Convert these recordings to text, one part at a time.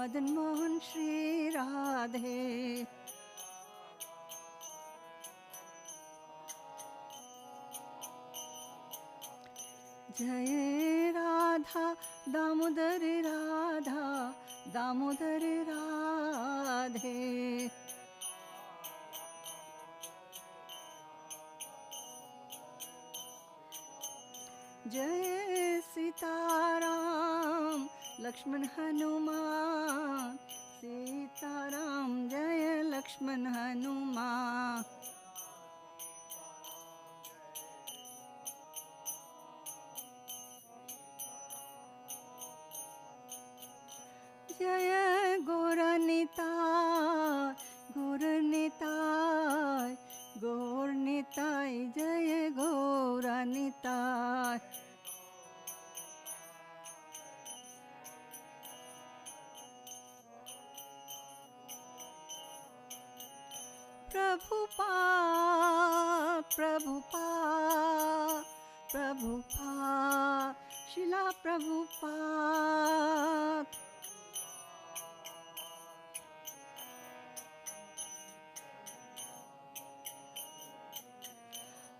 मदन मोहन श्री राधे। जय राधा दामोदर राधा दामोदर राधे। जय सीताराम लक्ष्मण हनुमान सीताराम जय लक्ष्मण हनुमान। जय गौरनिताय गौरनिताय गौरनिताय जय गौरनिताय। प्रभुपाद प्रभुपाद प्रभुपाद शिला प्रभुपाद।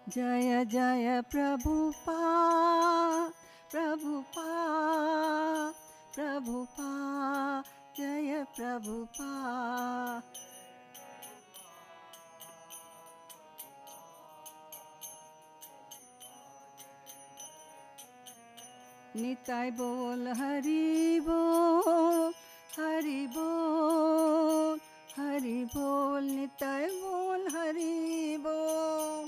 जय जय प्रभुपाद प्रभुपाद प्रभुपाद जय प्रभुपाद। निताय बोल हरि बोल हरि बोल हरि बोल निताय बोल हरि बोल।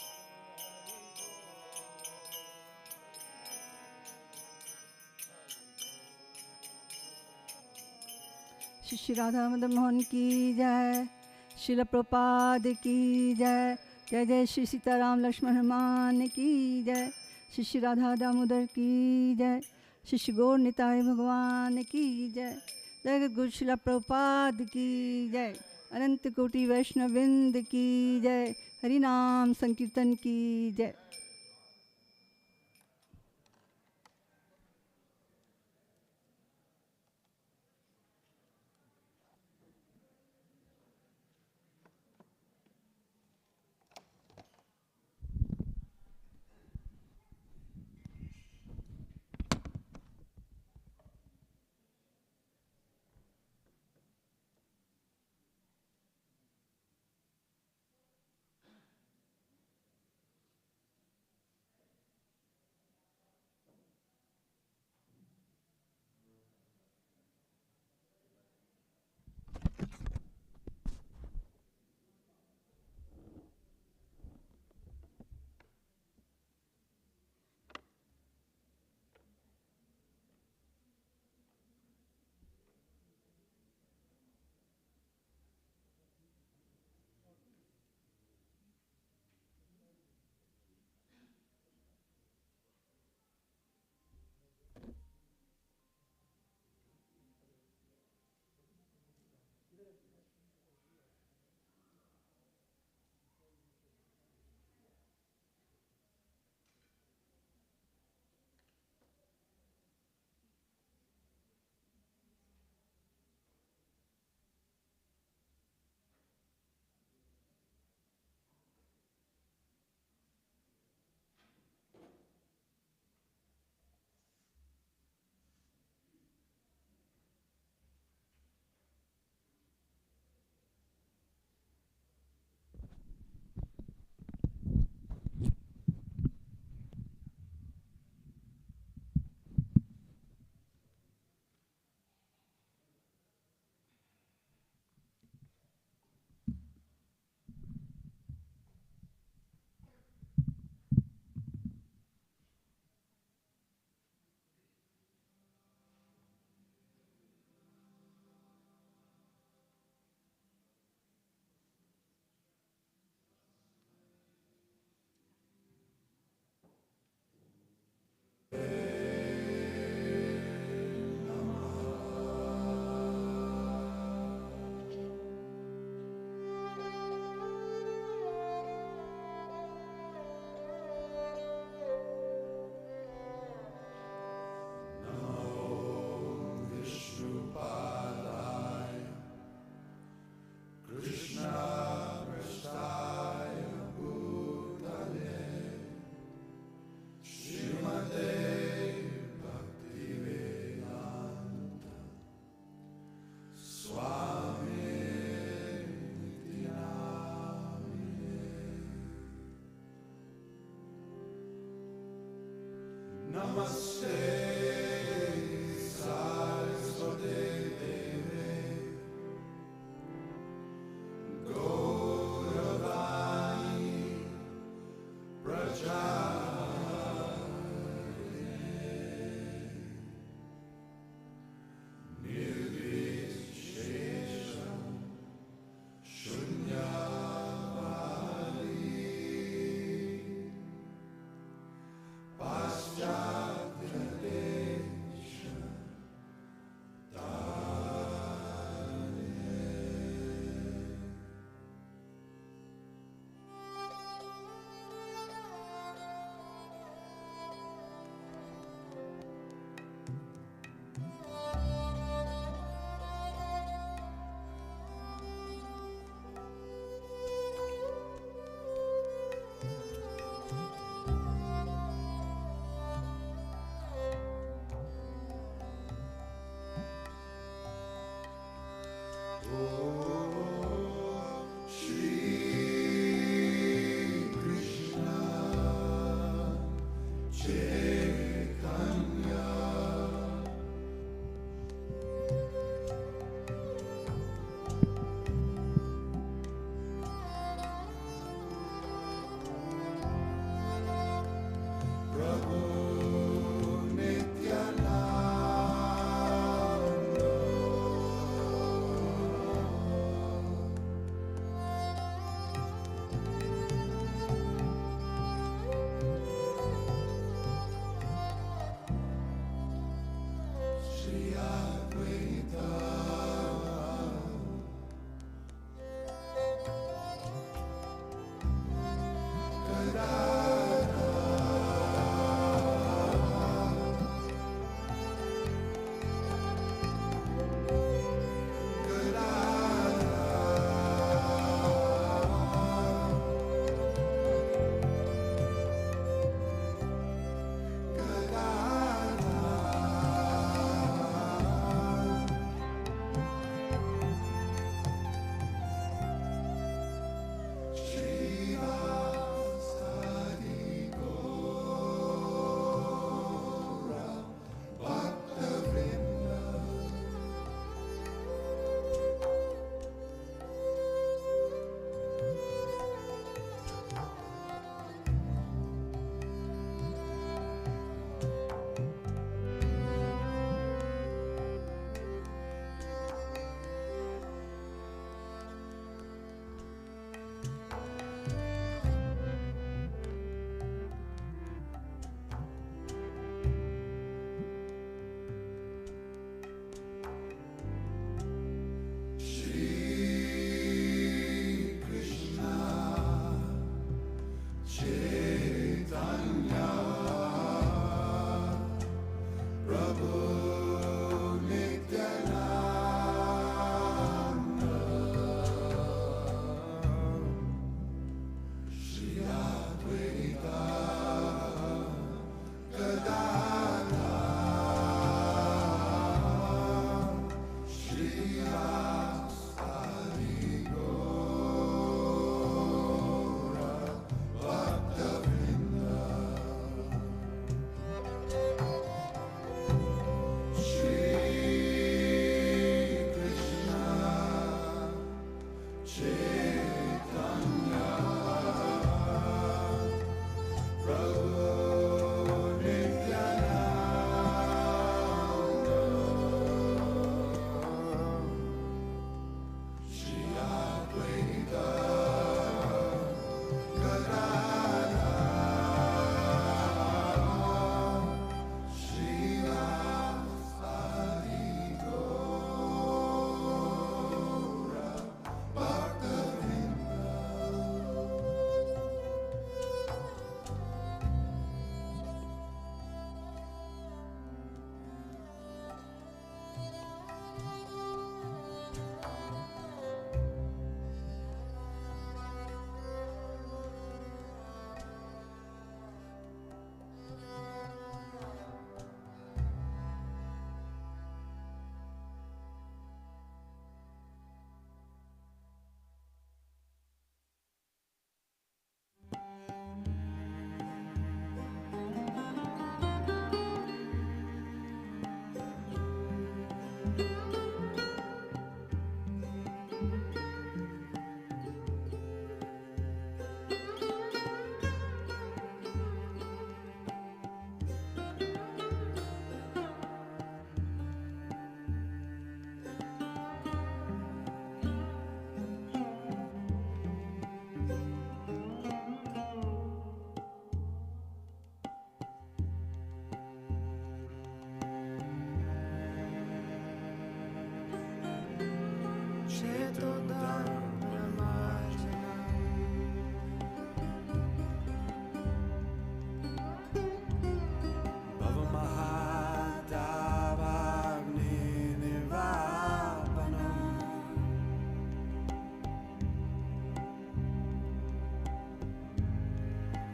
श्री राधा मदन मोहन की जय। श्रील प्रभुपाद की जय। जय जय श्री सीताराम लक्ष्मण हनुमान की जय। श्री राधा दामोदर की जय। श्री गौर निताय भगवान की जय। जय गुरु श्रील प्रभुपाद की जय। अनंत कोटि वैष्णववृंद की जय। हरि नाम संकीर्तन की जय।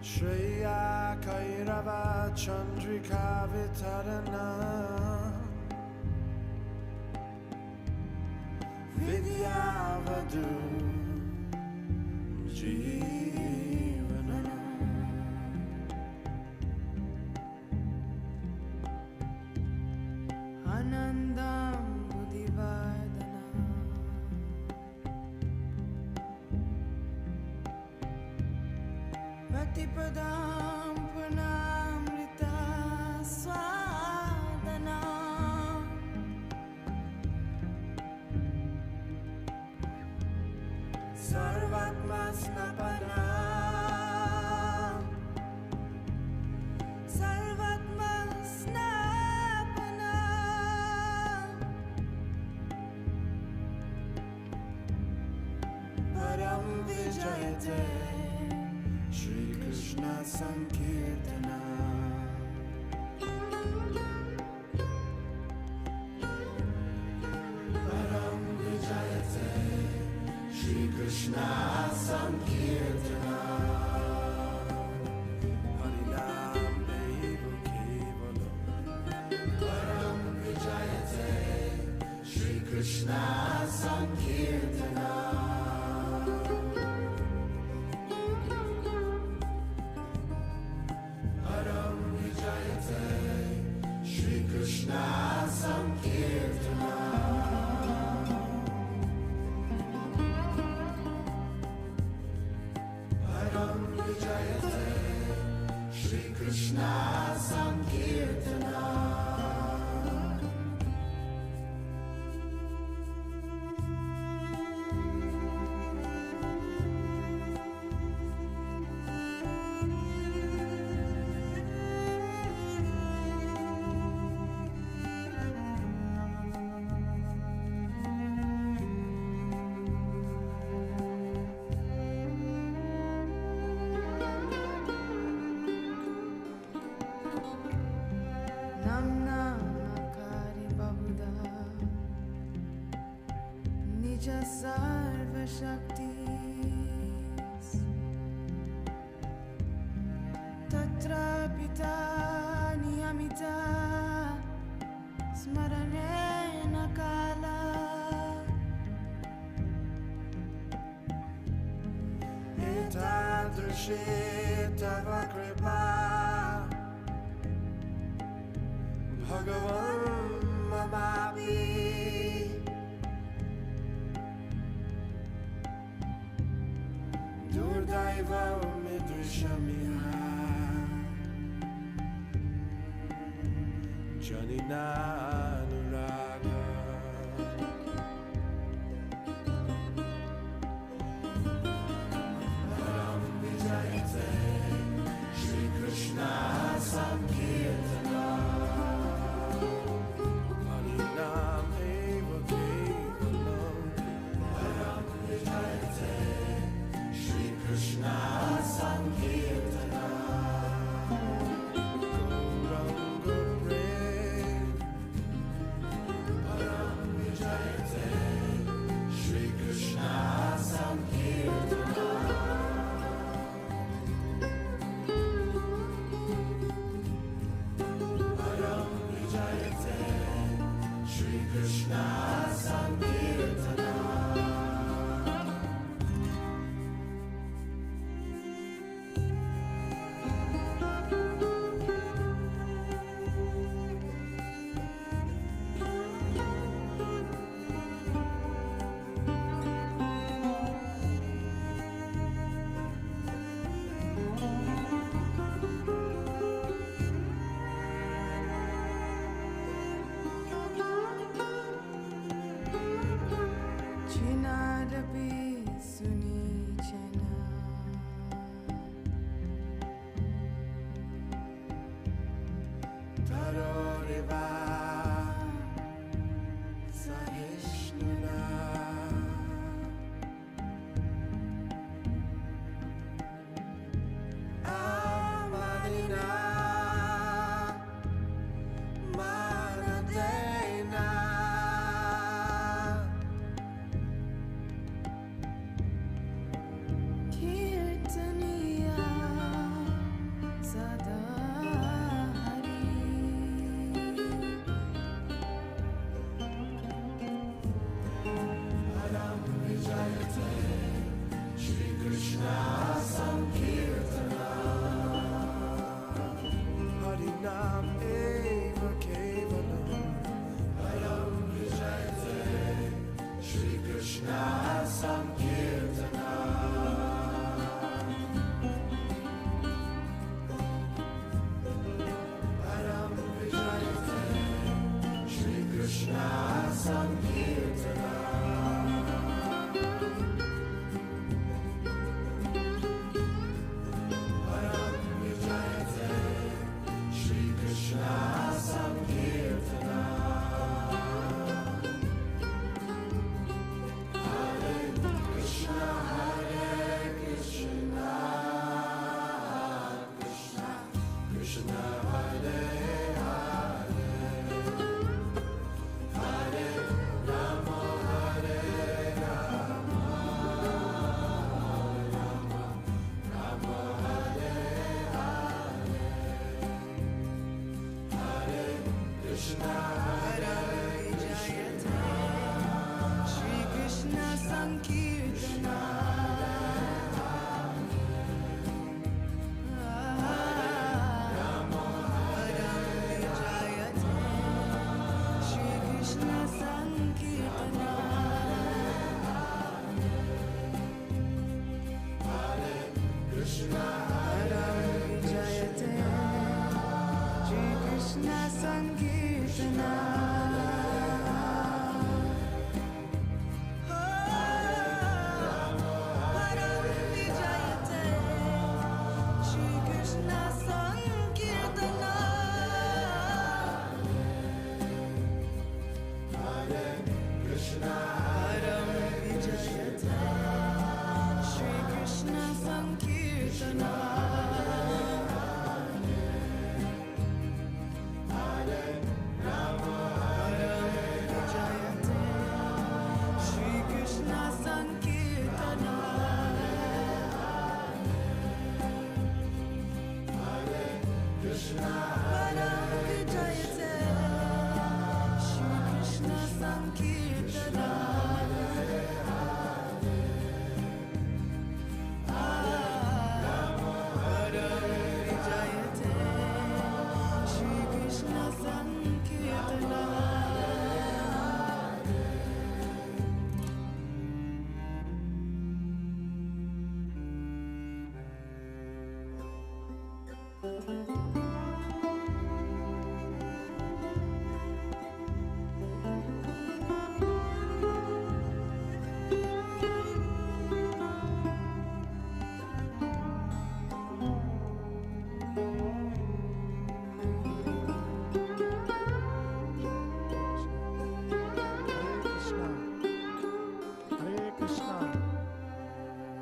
Shreya Kairava Chandrika Vitarana Vidyavadu Jeevana Anandam Buddhivardana Bhaktipadam Purnamrita Swadana Sarvatma Snapana Sarvatma Snapana Param Vijayate Shri Krishna Sankirtana Param Vijayate Shri Krishna Sankirtana Harinam Deva Kevalam Param Vijayate Shri Krishna Sankirtana Krishna Sankirtana Param Vijayate Shri Krishna Sankirtana Sarva Shaktis Tatra Pita Niyamita Smaranena Kala Etadrishi Tava Kripa Bhagavan Mamapi Durdaiva Midrishamiha Janina Anuraga Param Vijayate Shri Krishna Sankirtana Harinam Eva Kevalam Param Vijayate Krishna Sankirtana Gauranga Prem Param Vijayate Shri Krishna Sankirtana Param Vijayate Shri Krishna Sankirtana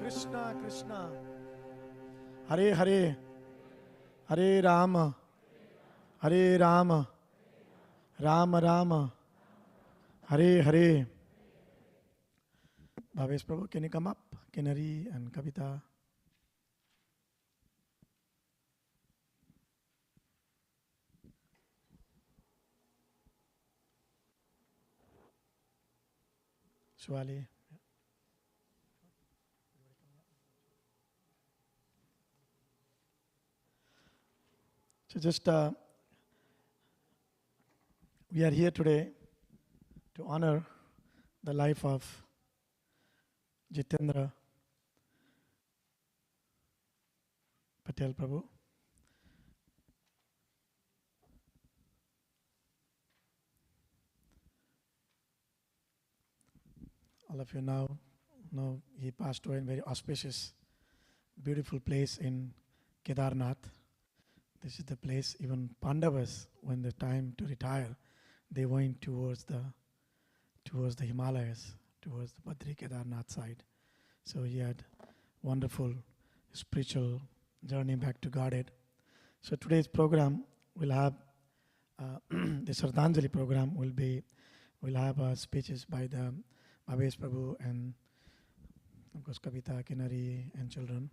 Krishna Krishna, Hare Hare, Hare Rama, Hare Rama, Rama Rama, Hare Hare. Bhavesh Prabhu, can you come up? Kinari and Kavita. Swali. So just we are here today to honor the life of Jitendra Patel Prabhu. All of you now know he passed away in a very auspicious, beautiful place in Kedarnath. This is the place even Pandavas, when the time to retire, they went towards the Himalayas, towards the Badri Kedarnath side. So he had wonderful spiritual journey back to Godhead. So today's program will have the Sardhanjali program will have speeches by the Bhavesh Prabhu and of course Kavita, Kinari and children.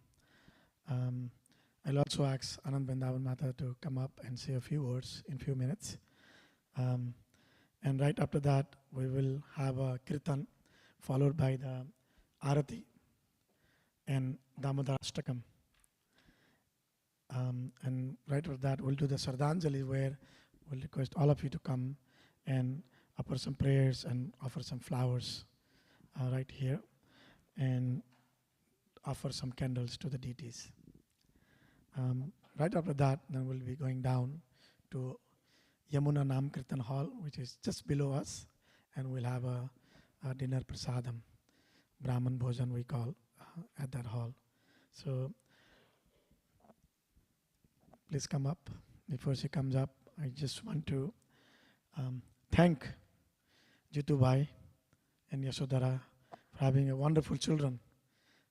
I'll also ask Anand Bendavan Mata to come up and say a few words in few minutes. And right after that, we will have a kirtan followed by the arati and Damodar Ashtakam. And right after that, we'll do the Sardhanjali, where we'll request all of you to come and offer some prayers and offer some flowers right here and offer some candles to the deities. Right after that, then we'll be going down to Yamuna Nam Kirtan Hall, which is just below us, and we'll have a dinner prasadam, Brahman Bhojan we call, at that hall. So please come up. Before she comes up, I just want to thank Jitu Bhai and Yashodhara for having a wonderful children.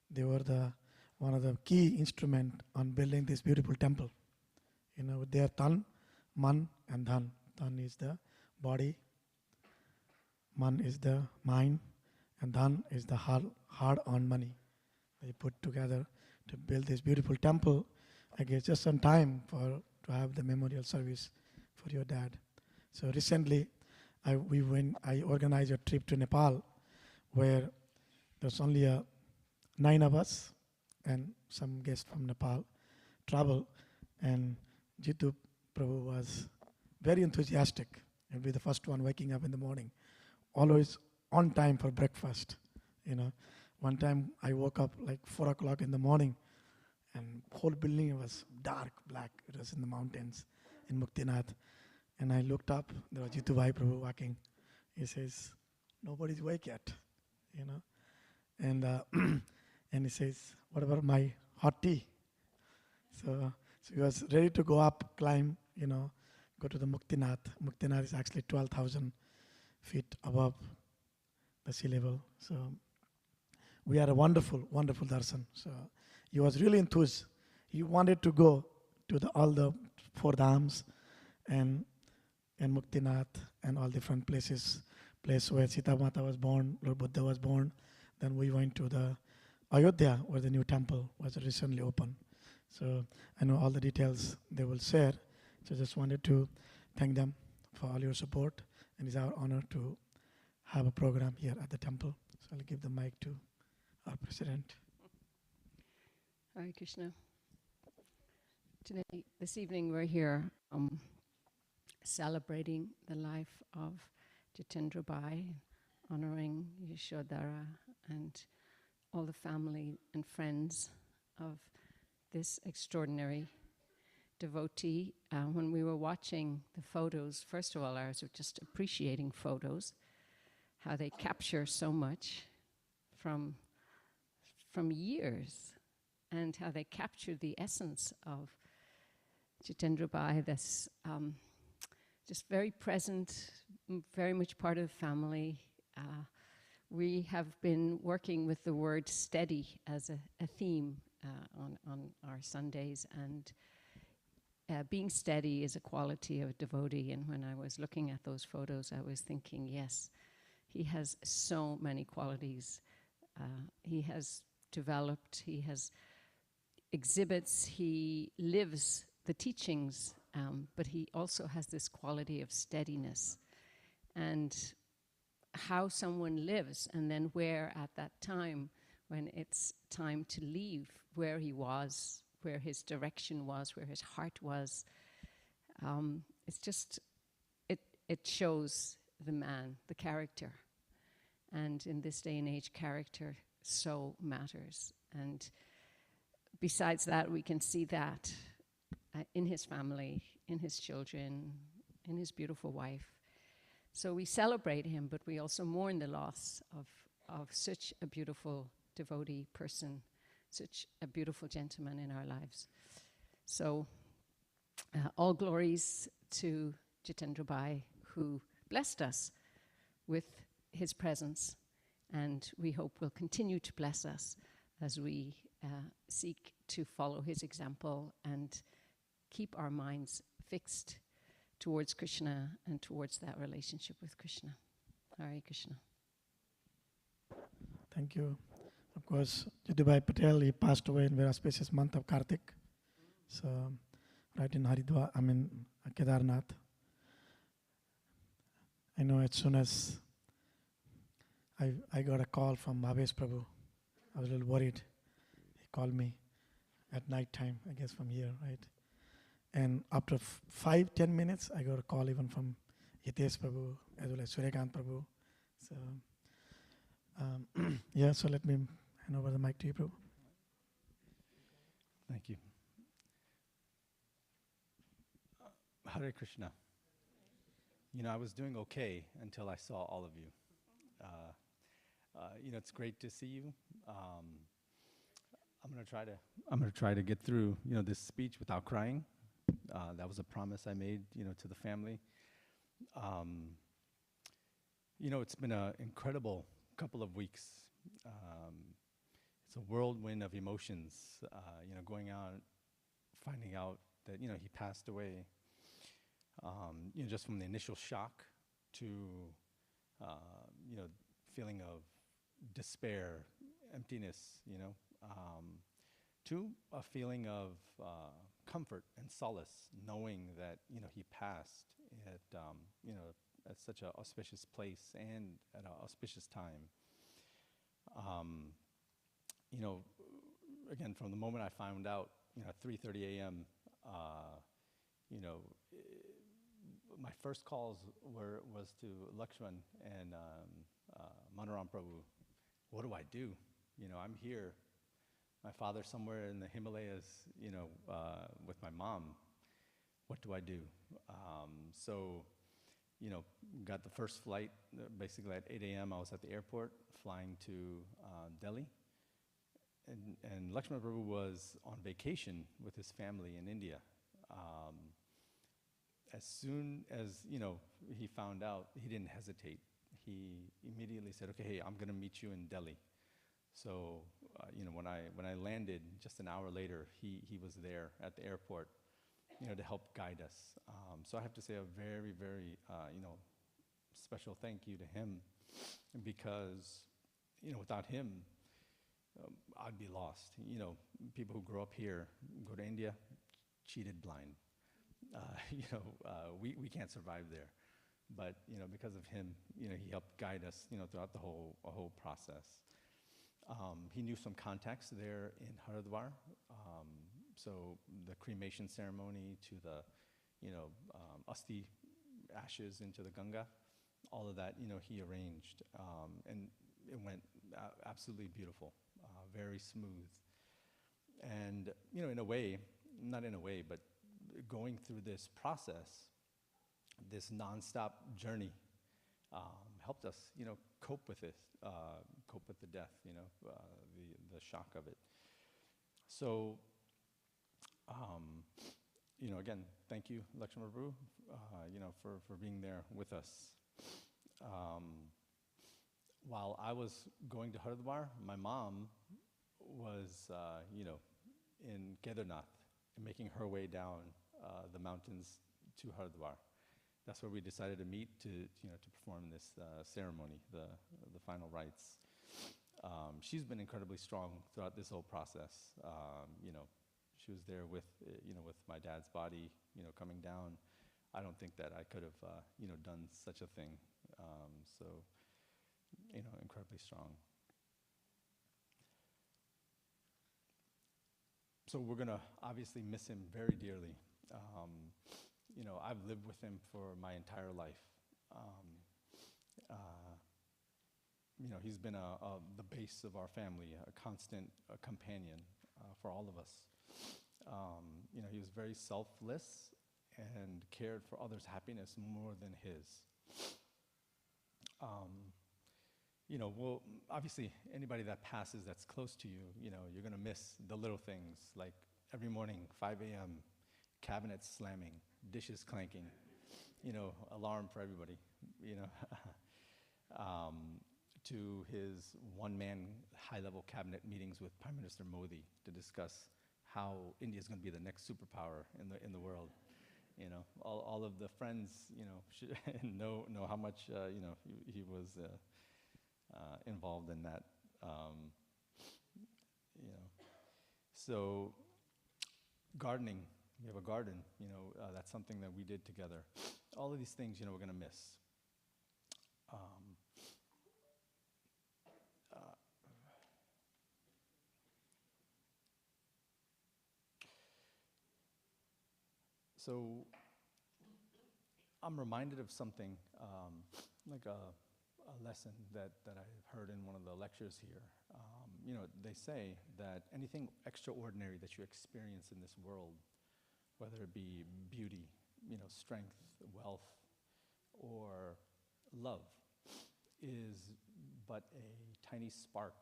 They were one of the key instrument on building this beautiful temple. You know, with their tan, man and dhan. Tan is the body, man is the mind, and dhan is the hard-earned money. They put together to build this beautiful temple. I guess just on time to have the memorial service for your dad. So recently, I organized a trip to Nepal, where there's only 9 of us and some guests from Nepal travel, and Jitu Prabhu was very enthusiastic. He'll be the first one waking up in the morning, always on time for breakfast. You know, one time I woke up like 4 o'clock in the morning, and whole building was dark black. It was in the mountains in Muktinath, and I looked up. There was Jitu Bhai Prabhu walking. He says, "Nobody's awake yet," you know, and and he says, "What about my hot tea?" So he was ready to go up, climb, you know, go to the Muktinath. Muktinath is actually 12,000 feet above the sea level. So we had a wonderful, wonderful darshan. So he was really enthused, he wanted to go to all the four dhams and Muktinath and all different place where Sita Mata was born, Lord Buddha was born. Then we went to the Ayodhya, where the new temple was recently opened. So I know all the details they will share. So just wanted to thank them for all your support, and it's our honor to have a program here at the temple. So I'll give the mic to our president. Hare Krishna. Today, this evening, we're here celebrating the life of Jitendra Bai, honoring Yashodhara and all the family and friends of this extraordinary devotee. When we were watching the photos, first of all, I was just appreciating photos, how they capture so much from years, and how they capture the essence of Jitendra Bai, this just very present, very much part of the family. We have been working with the word steady as a theme on our Sundays, and being steady is a quality of a devotee. And when I was looking at those photos, I was thinking, yes, he has so many qualities. He has developed, he has exhibits, he lives the teachings, but he also has this quality of steadiness. And how someone lives, and then where at that time, when it's time to leave, where he was, where his direction was, where his heart was. It's just, it shows the man, the character. And in this day and age, character so matters. And besides that, we can see that in his family, in his children, in his beautiful wife. So we celebrate him, but we also mourn the loss of such a beautiful devotee person, such a beautiful gentleman in our lives. So all glories to Jitendra Bai, who blessed us with his presence, and we hope will continue to bless us as we seek to follow his example and keep our minds fixed towards Krishna and towards that relationship with Krishna. Hare Krishna. Thank you. Of course, Jiddubai Patel, he passed away in very auspicious month of Kartik. So, right in Haridwar, Kedarnath. I know as soon as I got a call from Bhavesh Prabhu, I was a little worried. He called me at night time, I guess from here, right? And after 5-10 minutes, I got a call even from Hitesh Prabhu as well as Suryakant Prabhu. So, yeah, so let me hand over the mic to you, Prabhu. Thank you. Hare Krishna. You know, I was doing okay until I saw all of you. You know, it's great to see you. I'm gonna try to get through, you know, this speech without crying. That was a promise I made, you know, to the family. You know, it's been an incredible couple of weeks. It's a whirlwind of emotions. You know, going out, finding out that, you know, he passed away. You know, just from the initial shock to, you know, feeling of despair, emptiness, you know, to a feeling of comfort and solace, knowing that, you know, he passed at, you know, at such an auspicious place and at an auspicious time. You know, again, from the moment I found out, you know, at 3:30 a.m., you know, my first calls was to Lakshman and Manoram Prabhu. What do I do? You know, I'm here. My father's somewhere in the Himalayas, you know, with my mom. What do I do? So, you know, got the first flight, basically at 8 a.m. I was at the airport, flying to Delhi. And Lakshman Prabhu was on vacation with his family in India. As soon as, you know, he found out, he didn't hesitate. He immediately said, okay, hey, I'm going to meet you in Delhi. So, when I landed, just an hour later, he was there at the airport, to help guide us. So I have to say a very, very, special thank you to him, because, without him, I'd be lost. People who grow up here, go to India, cheated blind. We can't survive there. But, because of him, he helped guide us, throughout the whole process. He knew some contacts there in Haridwar. So the cremation ceremony to the, asti ashes into the Ganga, all of that, he arranged. And it went absolutely beautiful, very smooth. And, in a way, not in a way, but going through this process, this nonstop journey, helped us, cope with it, cope with the death, the shock of it. So, again, thank you, Lakshmana Prabhu, for being there with us. While I was going to Haridwar, my mom was, in Kedarnath, making her way down the mountains to Haridwar. That's where we decided to meet to perform this ceremony, the final rites. She's been incredibly strong throughout this whole process. She was there with my dad's body, coming down. I don't think that I could have, done such a thing. So, incredibly strong. So we're gonna obviously miss him very dearly. I've lived with him for my entire life. He's been the base of our family, a constant companion for all of us. He was very selfless and cared for others' happiness more than his. Well, obviously, anybody that passes that's close to you, you're going to miss the little things, like every morning, 5 a.m., cabinets slamming, dishes clanking, alarm for everybody, to his one-man high-level cabinet meetings with Prime Minister Modi to discuss how India is going to be the next superpower in the world. All of the friends, should know how much, he was involved in that. So gardening, we have a garden, that's something that we did together. All of these things, we're going to miss. So I'm reminded of something, like a lesson that I've heard in one of the lectures here. They say that anything extraordinary that you experience in this world, whether it be beauty, strength, wealth, or love, is but a tiny spark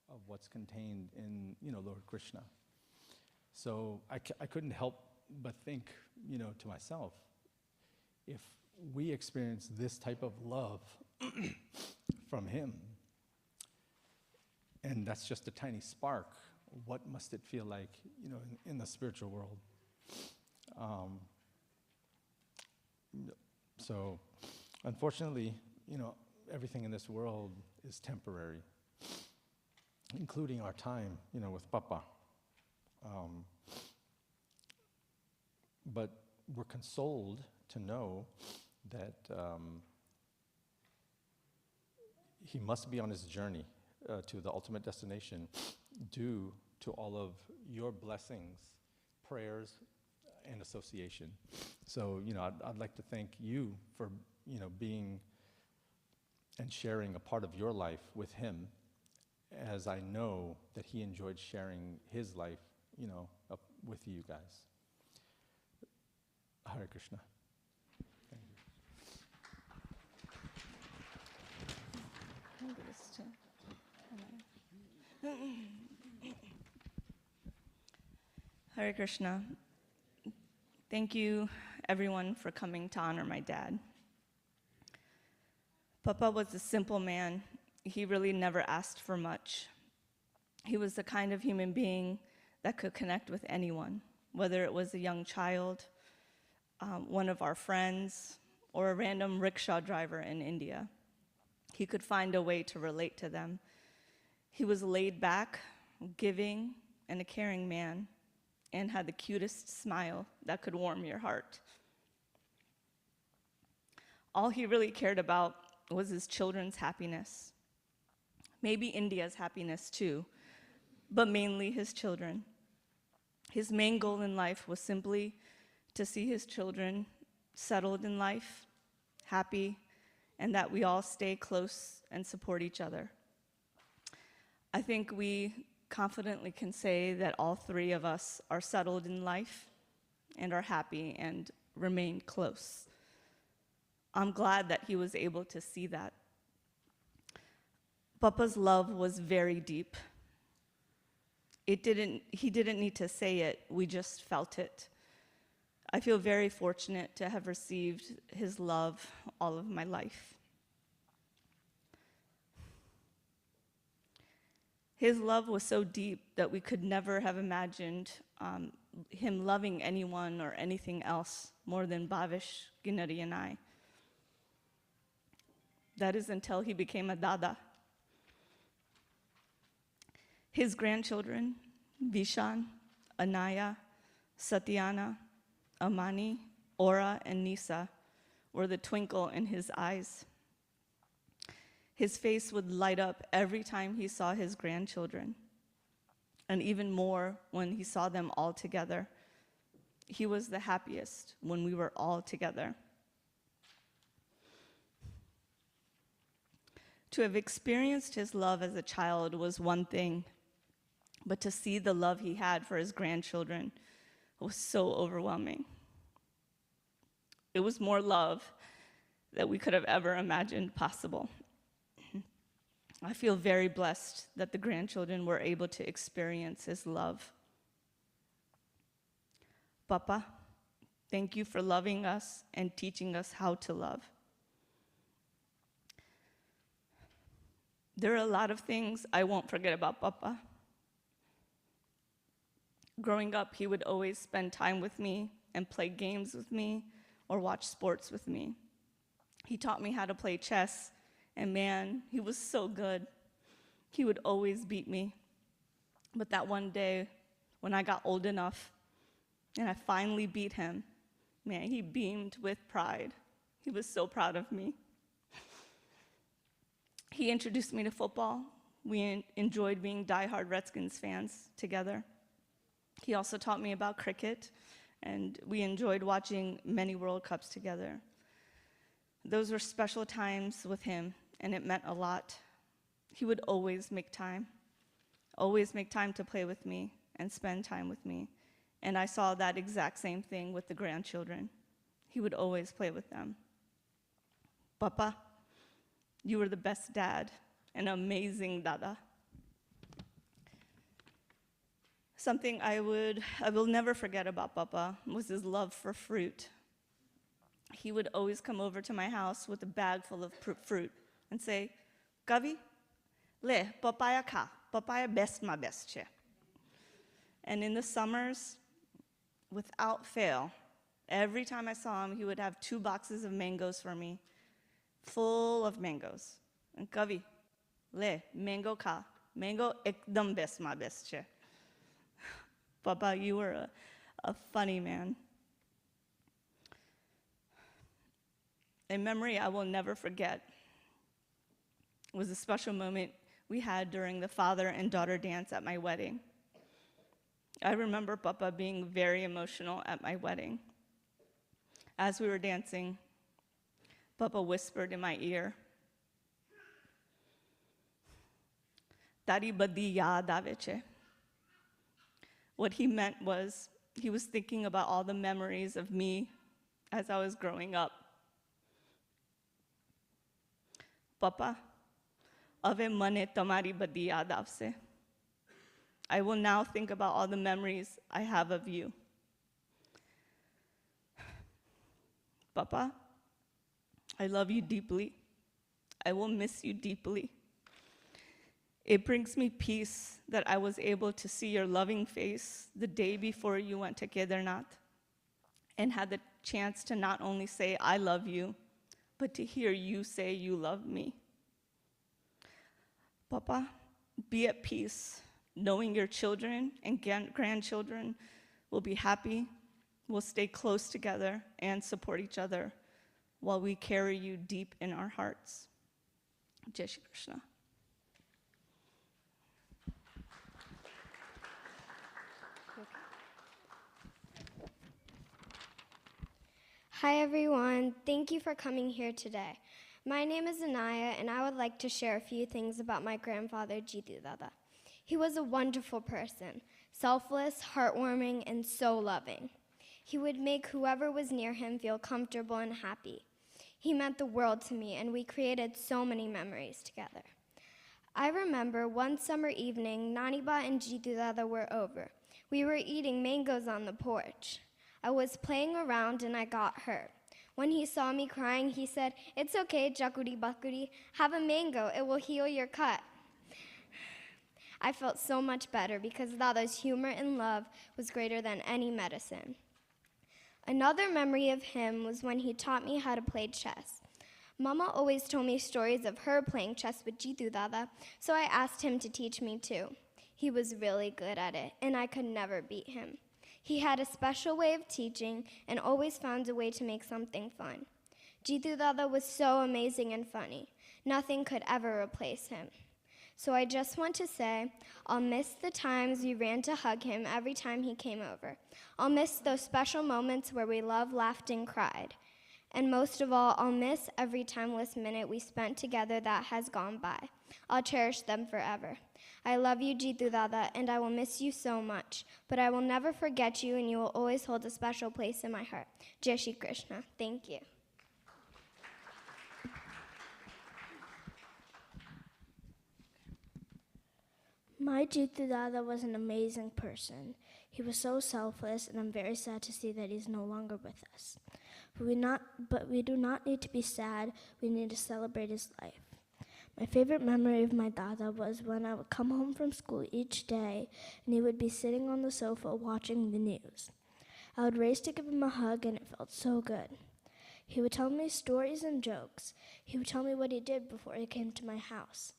of what's contained in, Lord Krishna. So I couldn't help but think, to myself, if we experience this type of love from him, and that's just a tiny spark, what must it feel like, in the spiritual world? So, unfortunately, everything in this world is temporary, including our time, with Papa. But we're consoled to know that he must be on his journey to the ultimate destination due to all of your blessings, prayers, and association. So, I'd like to thank you for, being and sharing a part of your life with him, as I know that he enjoyed sharing his life, up with you guys. Hare Krishna. Thank you. Hare Krishna. Thank you, everyone, for coming to honor my dad. Papa was a simple man. He really never asked for much. He was the kind of human being that could connect with anyone, whether it was a young child, one of our friends, or a random rickshaw driver in India. He could find a way to relate to them. He was laid back, giving, and a caring man, and had the cutest smile that could warm your heart. All he really cared about was his children's happiness. Maybe India's happiness too, but mainly his children. His main goal in life was simply to see his children settled in life, happy, and that we all stay close and support each other. I think we confidently can say that all three of us are settled in life and are happy and remain close. I'm glad that he was able to see that. Papa's love was very deep. He didn't need to say it, we just felt it. I feel very fortunate to have received his love all of my life. His love was so deep that we could never have imagined him loving anyone or anything else more than Bhavish, Ginari, and I. That is until he became a dada. His grandchildren, Vishan, Anaya, Satyana, Amani, Ora, and Nisa, were the twinkle in his eyes. His face would light up every time he saw his grandchildren, and even more when he saw them all together. He was the happiest when we were all together. To have experienced his love as a child was one thing, but to see the love he had for his grandchildren was so overwhelming. It was more love than we could have ever imagined possible. I feel very blessed that the grandchildren were able to experience his love. Papa, thank you for loving us and teaching us how to love. There are a lot of things I won't forget about Papa. Growing up, he would always spend time with me and play games with me or watch sports with me. He taught me how to play chess, and man, he was so good. He would always beat me. But that one day, when I got old enough and I finally beat him, man, he beamed with pride. He was so proud of me. He introduced me to football. We enjoyed being diehard Redskins fans together. He also taught me about cricket, and we enjoyed watching many World Cups together. Those were special times with him, and it meant a lot. He would always make time to play with me and spend time with me. And I saw that exact same thing with the grandchildren. He would always play with them. Papa, you were the best dad, an amazing dada. Something I will never forget about Papa was his love for fruit. He would always come over to my house with a bag full of fruit and say, Kavi, le, papaya ka, papaya best ma best che. And in the summers, without fail, every time I saw him, he would have 2 boxes of mangoes for me, full of mangoes. And Kavi, le, mango ka, mango ekdam best ma best che. Papa, you were a funny man. A memory I will never forget was a special moment we had during the father and daughter dance at my wedding. I remember Papa being very emotional at my wedding. As we were dancing, Papa whispered in my ear, Tari badi yaad aave che. What he meant was he was thinking about all the memories of me as I was growing up. Papa, ave mane tamari badi yaad aavse. I will now think about all the memories I have of you. Papa, I love you deeply. I will miss you deeply. It brings me peace that I was able to see your loving face the day before you went to Kedarnath and had the chance to not only say, I love you, but to hear you say you love me. Papa, be at peace, knowing your children and grandchildren will be happy, will stay close together and support each other while we carry you deep in our hearts. Jai Shri Krishna. Hi everyone, thank you for coming here today. My name is Anaya and I would like to share a few things about my grandfather Jitu Dada. He was a wonderful person, selfless, heartwarming, and so loving. He would make whoever was near him feel comfortable and happy. He meant the world to me and we created so many memories together. I remember one summer evening, Naniba and Jitu Dada were over. We were eating mangoes on the porch. I was playing around and I got hurt. When he saw me crying, he said, "It's okay, Jakuri Bakuri, have a mango, it will heal your cut." I felt so much better because Dada's humor and love was greater than any medicine. Another memory of him was when he taught me how to play chess. Mama always told me stories of her playing chess with Jitu Dada, so I asked him to teach me too. He was really good at it, and I could never beat him. He had a special way of teaching and always found a way to make something fun. Jitu Dada was so amazing and funny. Nothing could ever replace him. So I just want to say, I'll miss the times we ran to hug him every time he came over. I'll miss those special moments where we loved, laughed, and cried. And most of all, I'll miss every timeless minute we spent together that has gone by. I'll cherish them forever. I love you, Jitu Dada, and I will miss you so much. But I will never forget you, and you will always hold a special place in my heart. Jai Shri Krishna. Thank you. My Jitu Dada was an amazing person. He was so selfless, and I'm very sad to see that he's no longer with us. But we do not need to be sad. We need to celebrate his life. My favorite memory of my Dada was when I would come home from school each day, and he would be sitting on the sofa watching the news. I would race to give him a hug, and it felt so good. He would tell me stories and jokes. He would tell me what he did before he came to my house.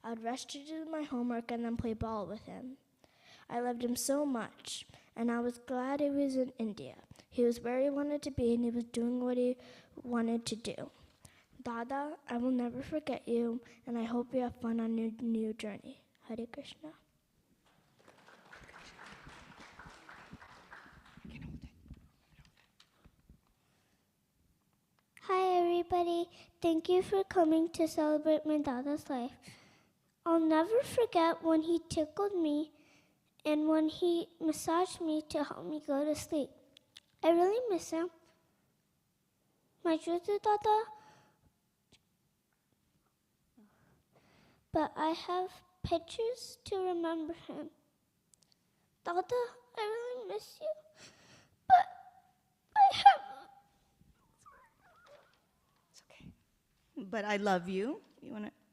I would rush to do my homework and then play ball with him. I loved him so much, and I was glad he was in India. He was where he wanted to be, and he was doing what he wanted to do. Dada, I will never forget you, and I hope you have fun on your new journey. Hare Krishna. Hi everybody, thank you for coming to celebrate my Dada's life. I'll never forget when he tickled me and when he massaged me to help me go to sleep. I really miss him. My Jitu Dada, but I have pictures to remember him. Dada, I really miss you, but I have... It's okay. But I love you.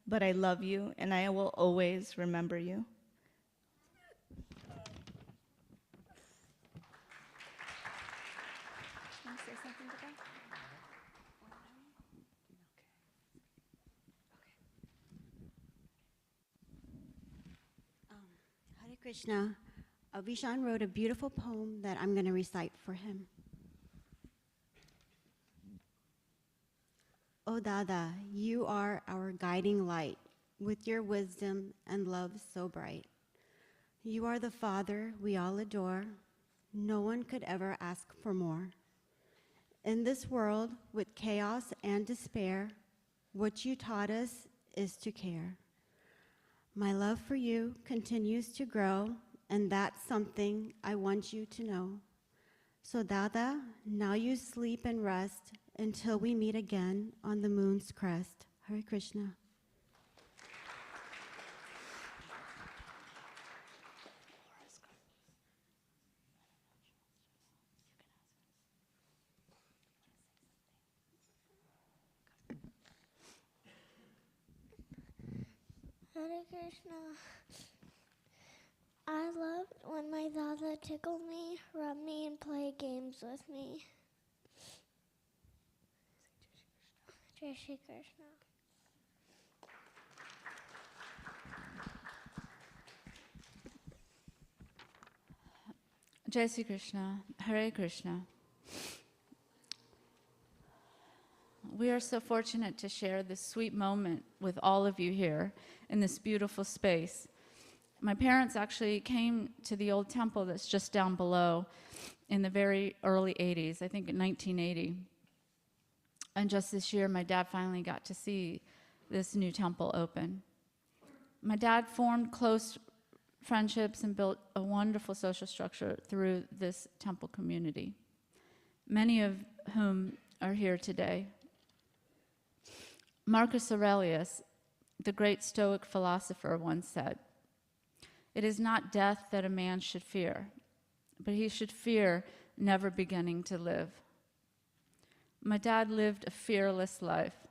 But I love you, and I will always remember you. Want to say something to them? Hare Krishna. Vishan wrote a beautiful poem that I'm going to recite for him. O Dada, you are our guiding light, with your wisdom and love so bright. You are the Father we all adore. No one could ever ask for more. In this world with chaos and despair, what you taught us is to care. My love for you continues to grow, and that's something I want you to know. So Dada, now you sleep and rest until we meet again on the moon's crest. Hare Krishna. Hare Krishna. I loved when my dada tickled me, rubbed me, and played games with me. Jai Shri Krishna. Jai Shri Krishna, Hare Krishna. We are so fortunate to share this sweet moment with all of you here in this beautiful space. My parents actually came to the old temple that's just down below in the very early 80s, I think in 1980. And just this year, my dad finally got to see this new temple open. My dad formed close friendships and built a wonderful social structure through this temple community, many of whom are here today. Marcus Aurelius, the great Stoic philosopher, once said, "It is not death that a man should fear, but he should fear never beginning to live." My dad lived a fearless life.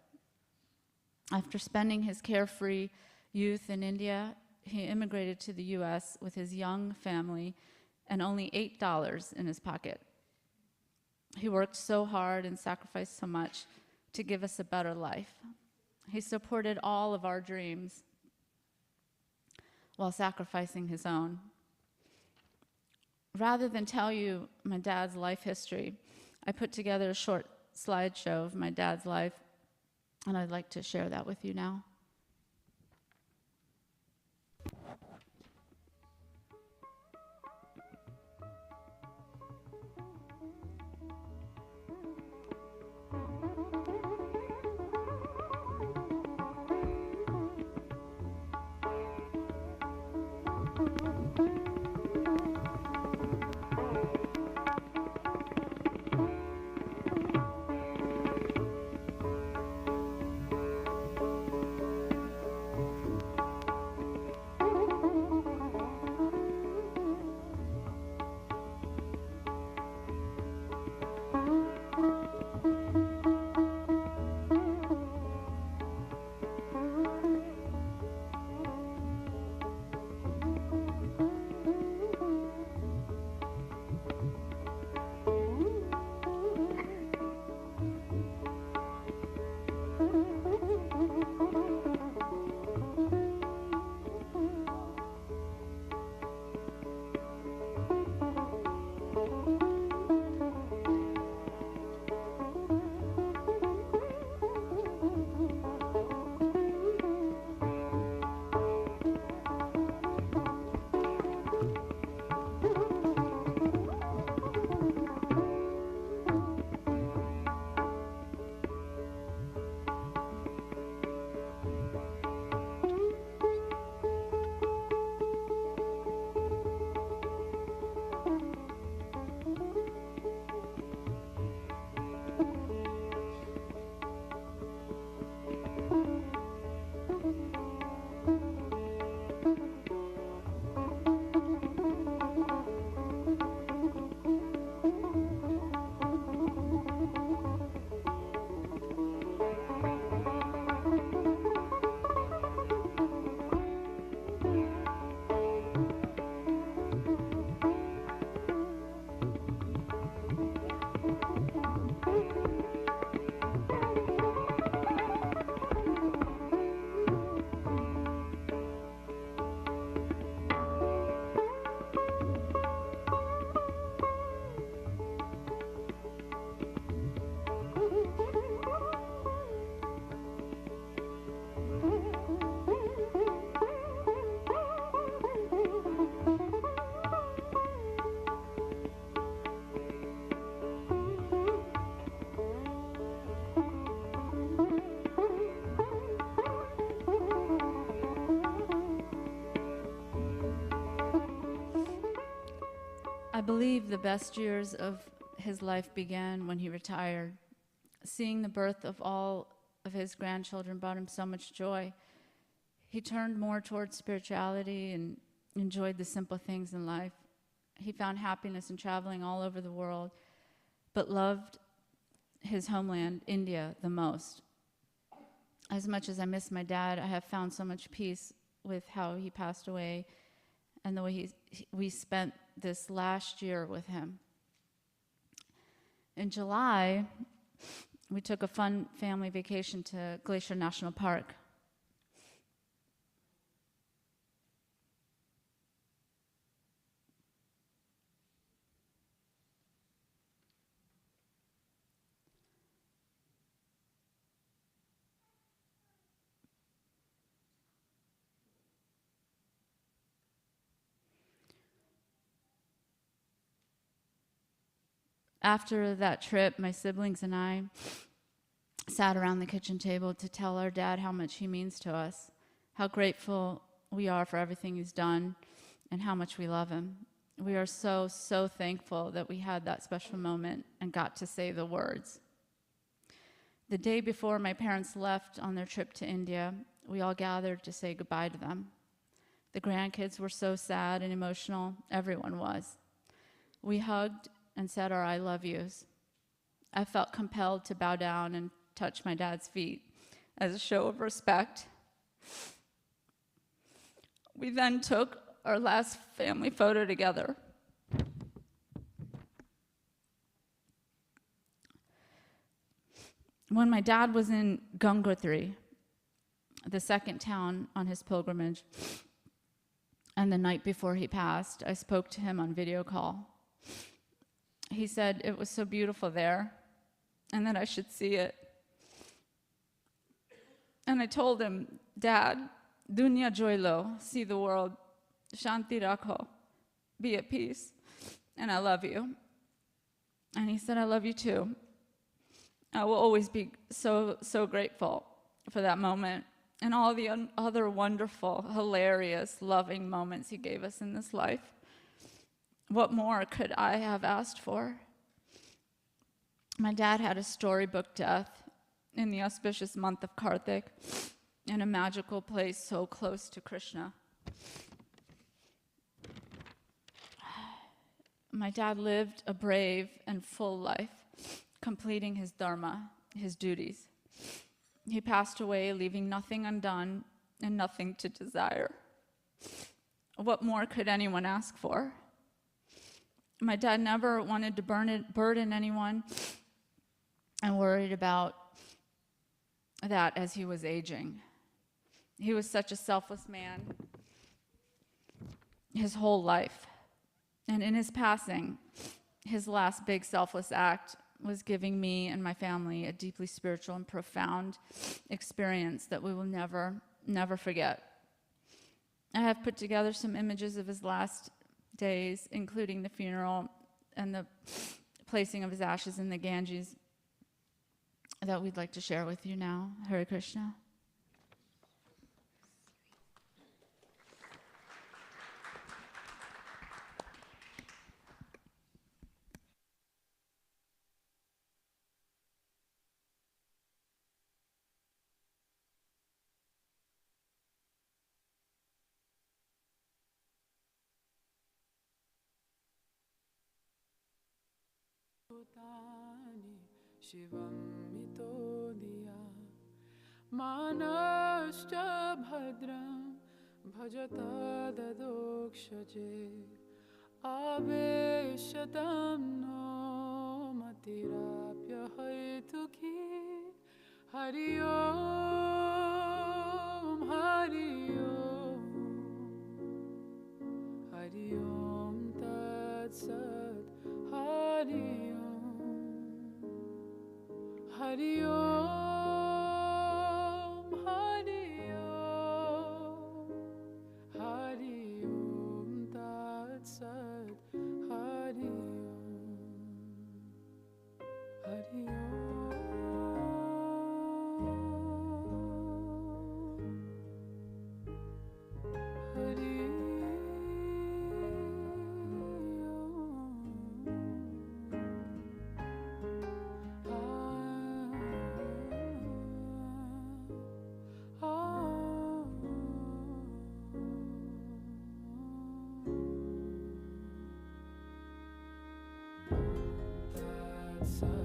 After spending his carefree youth in India, he immigrated to the US with his young family and only $8 in his pocket. He worked so hard and sacrificed so much to give us a better life. He supported all of our dreams while sacrificing his own. Rather than tell you my dad's life history, I put together a short slideshow of my dad's life, and I'd like to share that with you now. I believe the best years of his life began when he retired. Seeing the birth of all of his grandchildren brought him so much joy. He turned more towards spirituality and enjoyed the simple things in life. He found happiness in traveling all over the world, but loved his homeland, India, the most. As much as I miss my dad, I have found so much peace with how he passed away and the way we spent this last year with him. In July, we took a fun family vacation to Glacier National Park. After that trip, my siblings and I sat around the kitchen table to tell our dad how much he means to us, how grateful we are for everything he's done, and how much we love him. We are so, so thankful that we had that special moment and got to say the words. The day before my parents left on their trip to India, we all gathered to say goodbye to them. The grandkids were so sad and emotional. Everyone was. We hugged and said our I love yous. I felt compelled to bow down and touch my dad's feet as a show of respect. We then took our last family photo together. When my dad was in Gangotri, the second town on his pilgrimage, and the night before he passed, I spoke to him on video call. He said it was so beautiful there and that I should see it. And I told him, Dad, dunya joylo, see the world, shanti rakho, be at peace, and I love you. And he said, I love you too. I will always be so, so grateful for that moment and all the other wonderful, hilarious, loving moments he gave us in this life. What more could I have asked for? My dad had a storybook death in the auspicious month of Karthik in a magical place so close to Krishna. My dad lived a brave and full life, completing his dharma, his duties. He passed away, leaving nothing undone and nothing to desire. What more could anyone ask for? My dad never wanted to burden anyone and worried about that as he was aging. He was such a selfless man his whole life. And in his passing, his last big selfless act was giving me and my family a deeply spiritual and profound experience that we will never, never forget. I have put together some images of his last days, including the funeral and the placing of his ashes in the Ganges, that we'd like to share with you now. Hare Krishna. शिवं मितोदिया मानश्च भद्रं भजता ददोक्षजे आवेशतं no मतिराप्यहैतुकी Hari Om Hari Om Hari ओम तत्सत् हरि ओम Hari Om, Hari Om, Hari Om Tat Sat, Hari Om, Hari Om, Hari Om. Hari Om Tat Sat.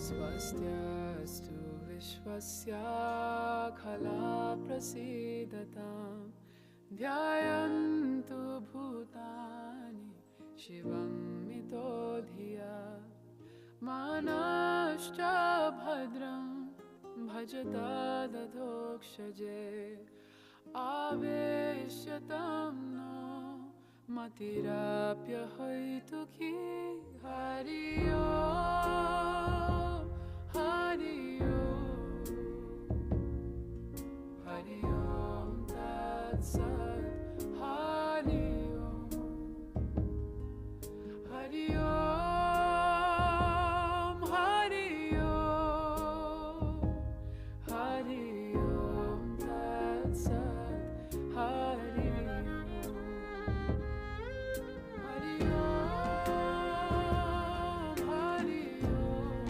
स्वस्त्यस्तु विश्वस्य खला प्रसीदतां ध्यायन्तु भूतानि शिवं मितो धिया मानश्च भद्रं भजता दधोक्षजे आवेश्यतं no मतिराप्यहैतुकी Hari ओम् हरि ओम् हरि ओम् तत्सत् हरि ओम् हरि ओम् हरि ओम् हरि ओम् तत्सत् हरि ओम् हरि ओम् हरि ओम्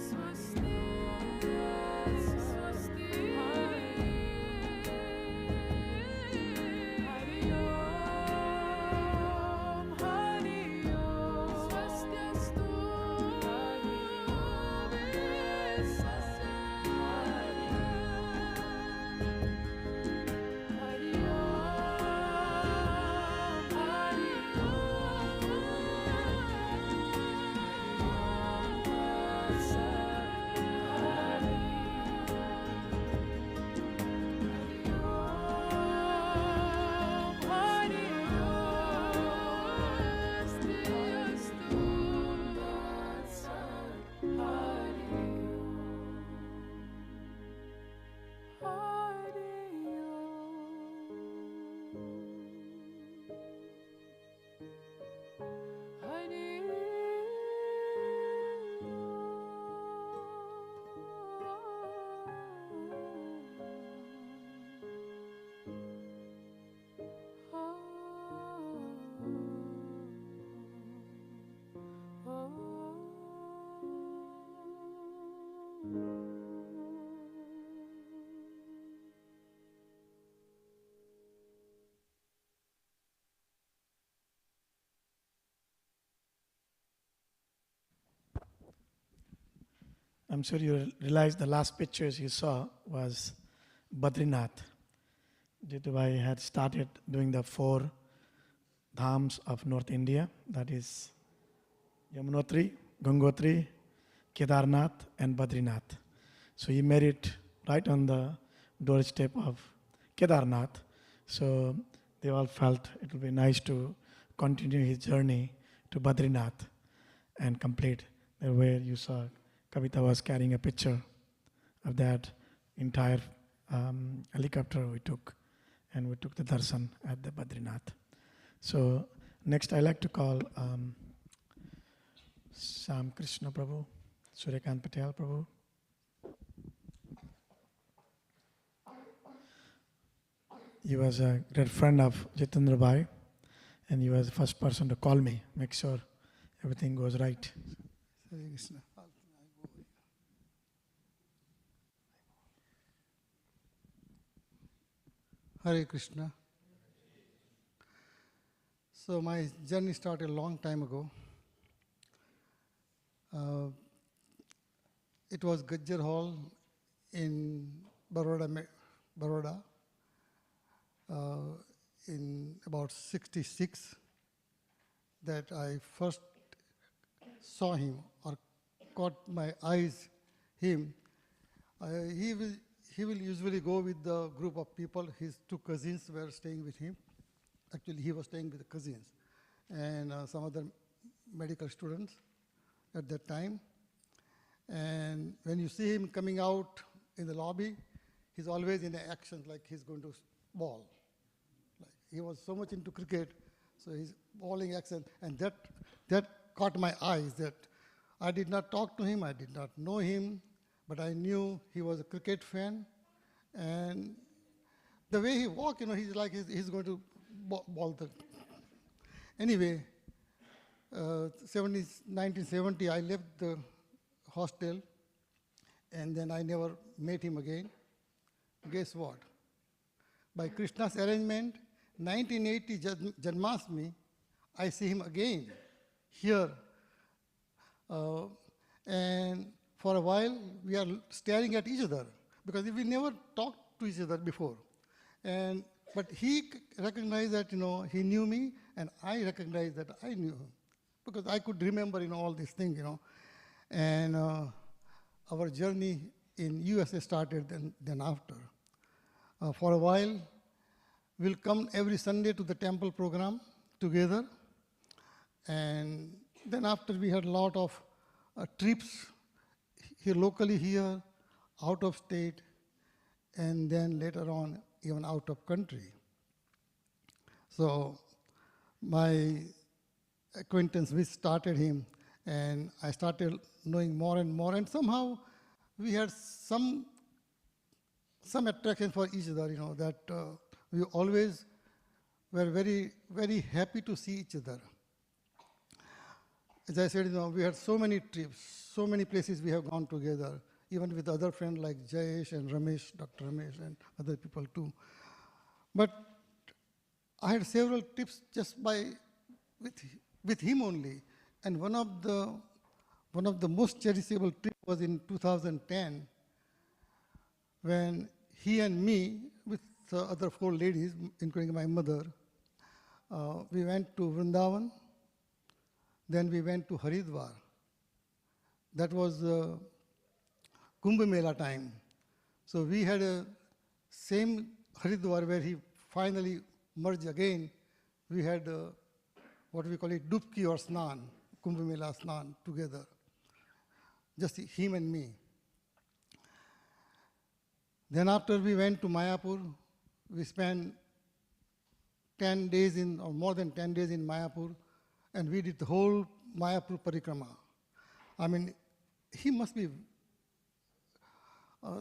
स्वस्ति स्वस्ति हरि ओम् हरि ओम् स्वस्त्यस्तु हरि ओम् हरि ओम् Hari I'm sure you realize the last pictures you saw was Badrinath. Jitubai had started doing the 4 dhams of North India, that is Yamunotri, Gangotri, Kedarnath and Badrinath. So he made it right on the doorstep of Kedarnath. So they all felt it would be nice to continue his journey to Badrinath and complete the where you saw Kavita was carrying a picture of that entire helicopter we took, and we took the darshan at the Badrinath. So next I like to call Sam Krishna Prabhu, Suryakant Patel Prabhu. He was a great friend of Jitendra Bhai, and he was the first person to call me, make sure everything goes right. Hare Krishna. Hare Krishna. So my journey started a long time ago. It was Gajjar Hall in Baroda, in about 66 that I first saw him or caught my eyes him. He will usually go with the group of people. His 2 cousins were staying with him. Actually, he was staying with the cousins and some other medical students at that time. And when you see him coming out in the lobby, he's always in action, like he's going to ball. Like he was so much into cricket, so he's bowling action, and that caught my eyes. That I did not talk to him, I did not know him, but I knew he was a cricket fan, and the way he walked, he's like he's going to ball the. Anyway, 1970, I left the hostel, and then I never met him again. Guess what? By Krishna's arrangement, 1980 Janmashtami, I see him again here. And for a while, we are staring at each other because we never talked to each other before. But he recognized that, he knew me, and I recognized that I knew him because I could remember, all these things, And our journey in USA started then after. For a while, we'll come every Sunday to the temple program together. And then after, we had a lot of trips here locally here, out of state, and then later on, even out of country. So my acquaintance, we started him, and I started knowing more and more, and somehow we had some attraction for each other, that we always were very, very happy to see each other. As I said, we had so many trips, so many places we have gone together, even with other friends like Jayesh and Ramesh, Dr. Ramesh, and other people too. But I had several trips just with him only, and one of the most cherishable trips was in 2010, when he and me, with the other 4 ladies, including my mother, we went to Vrindavan. Then we went to Haridwar. That was Kumbh Mela time. So we had a same Haridwar where he finally merged again. We had what we call it Dubki or Snan, Kumbh Mela Snan together. Just him and me. Then after we went to Mayapur, we spent 10 days or more than 10 days in Mayapur, and we did the whole Mayapur parikrama. I mean, he must be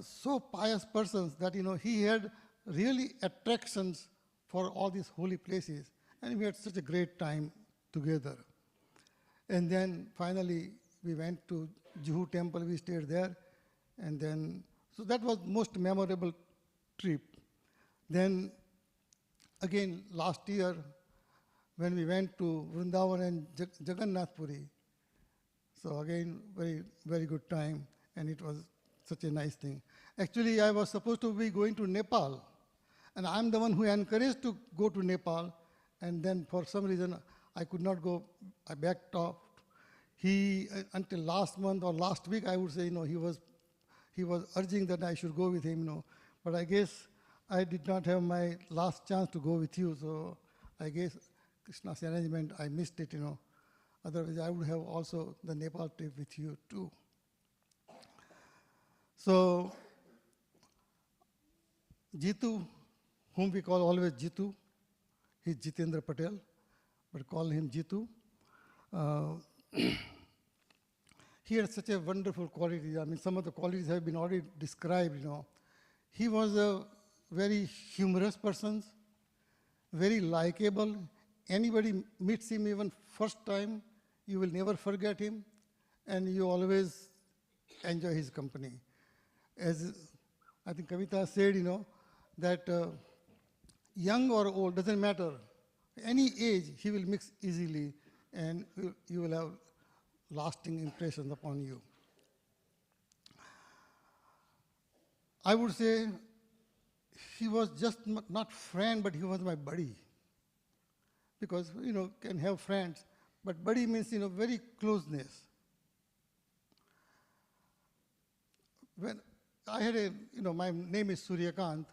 so pious person that, he had really attractions for all these holy places, and we had such a great time together. And then finally, we went to Juhu temple, we stayed there, and then, so that was most memorable trip. Then, again, last year, when we went to Vrindavan and Jagannath Puri, so again, very, very good time, and it was such a nice thing. Actually, I was supposed to be going to Nepal, and I'm the one who encouraged to go to Nepal, and then for some reason, I could not go, I backed off. He, until last month or last week, I would say, he was urging that I should go with him, but I guess I did not have my last chance to go with you, so I guess Krishna's arrangement, I missed it, Otherwise, I would have also the Nepal trip with you too. So, Jitu, whom we call always Jitu, he's Jitendra Patel, but call him Jitu. He had such a wonderful quality. I mean, some of the qualities have been already described, He was a very humorous person, very likable. Anybody meets him even first time, you will never forget him, and you always enjoy his company. As I think Kavita said, that young or old, doesn't matter. Any age, he will mix easily, and you will have lasting impressions upon you. I would say he was just not friend, but he was my buddy. Because, can have friends, but buddy means, very closeness. When I had my name is Suryakant,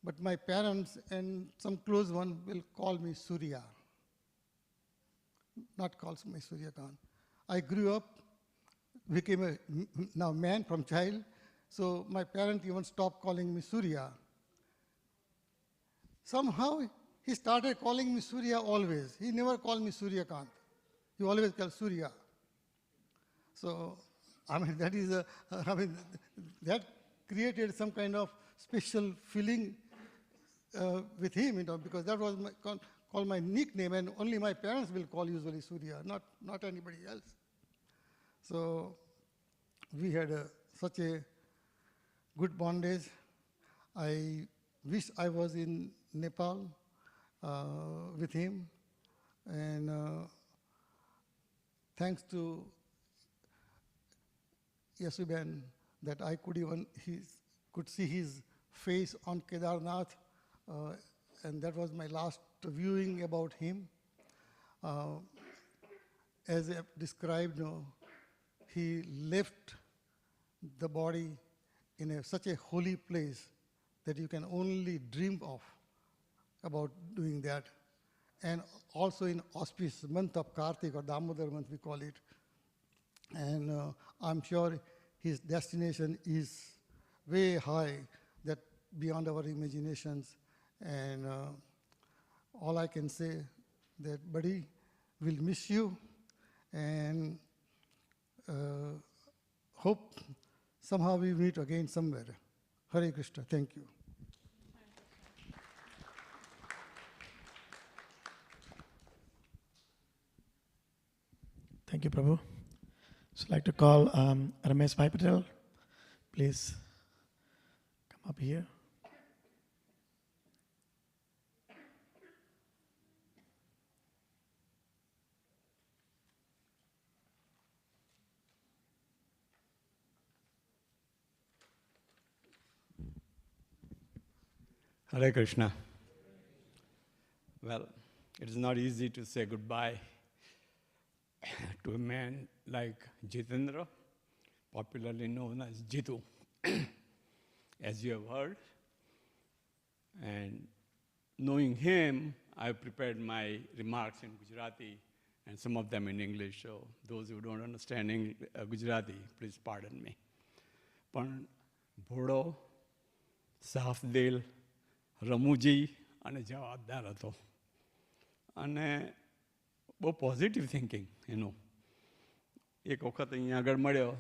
but my parents and some close one will call me Surya, not call me Suryakant. I grew up, became a now man from child, So my parents even stopped calling me Surya. Somehow he started calling me Surya always. He never called me Surya Kant. He always called Surya. So, I mean, that created some kind of special feeling with him, because that was called my nickname, and only my parents will call usually Surya, not anybody else. So we had such a good bondage. I wish I was in Nepal with him, and thanks to Yasuben that I could see his face on Kedarnath, and that was my last viewing about him. As I described, he left the body in such a holy place that you can only dream of about doing that. And also in auspicious month of Kartik, or Damodar month we call it. And I'm sure his destination is way high, that beyond our imaginations. And all I can say that, buddy, we'll miss you, and hope somehow we meet again somewhere. Hare Krishna, thank you. Thank you, Prabhu. So I'd like to call Ramesh Bhai Patel. Please come up here. Hare Krishna. Well, it is not easy to say goodbye to a man like Jitendra, popularly known as Jitu, as you have heard. And knowing him, I prepared my remarks in Gujarati and some of them in English. So those who don't understand Gujarati, please pardon me. But Bhodo, Safdil, રમૂજી અને જવાબદાર હતો, અને બહુ positive thinking એનું. એક વખત અહીંયા આગળ મળ્યો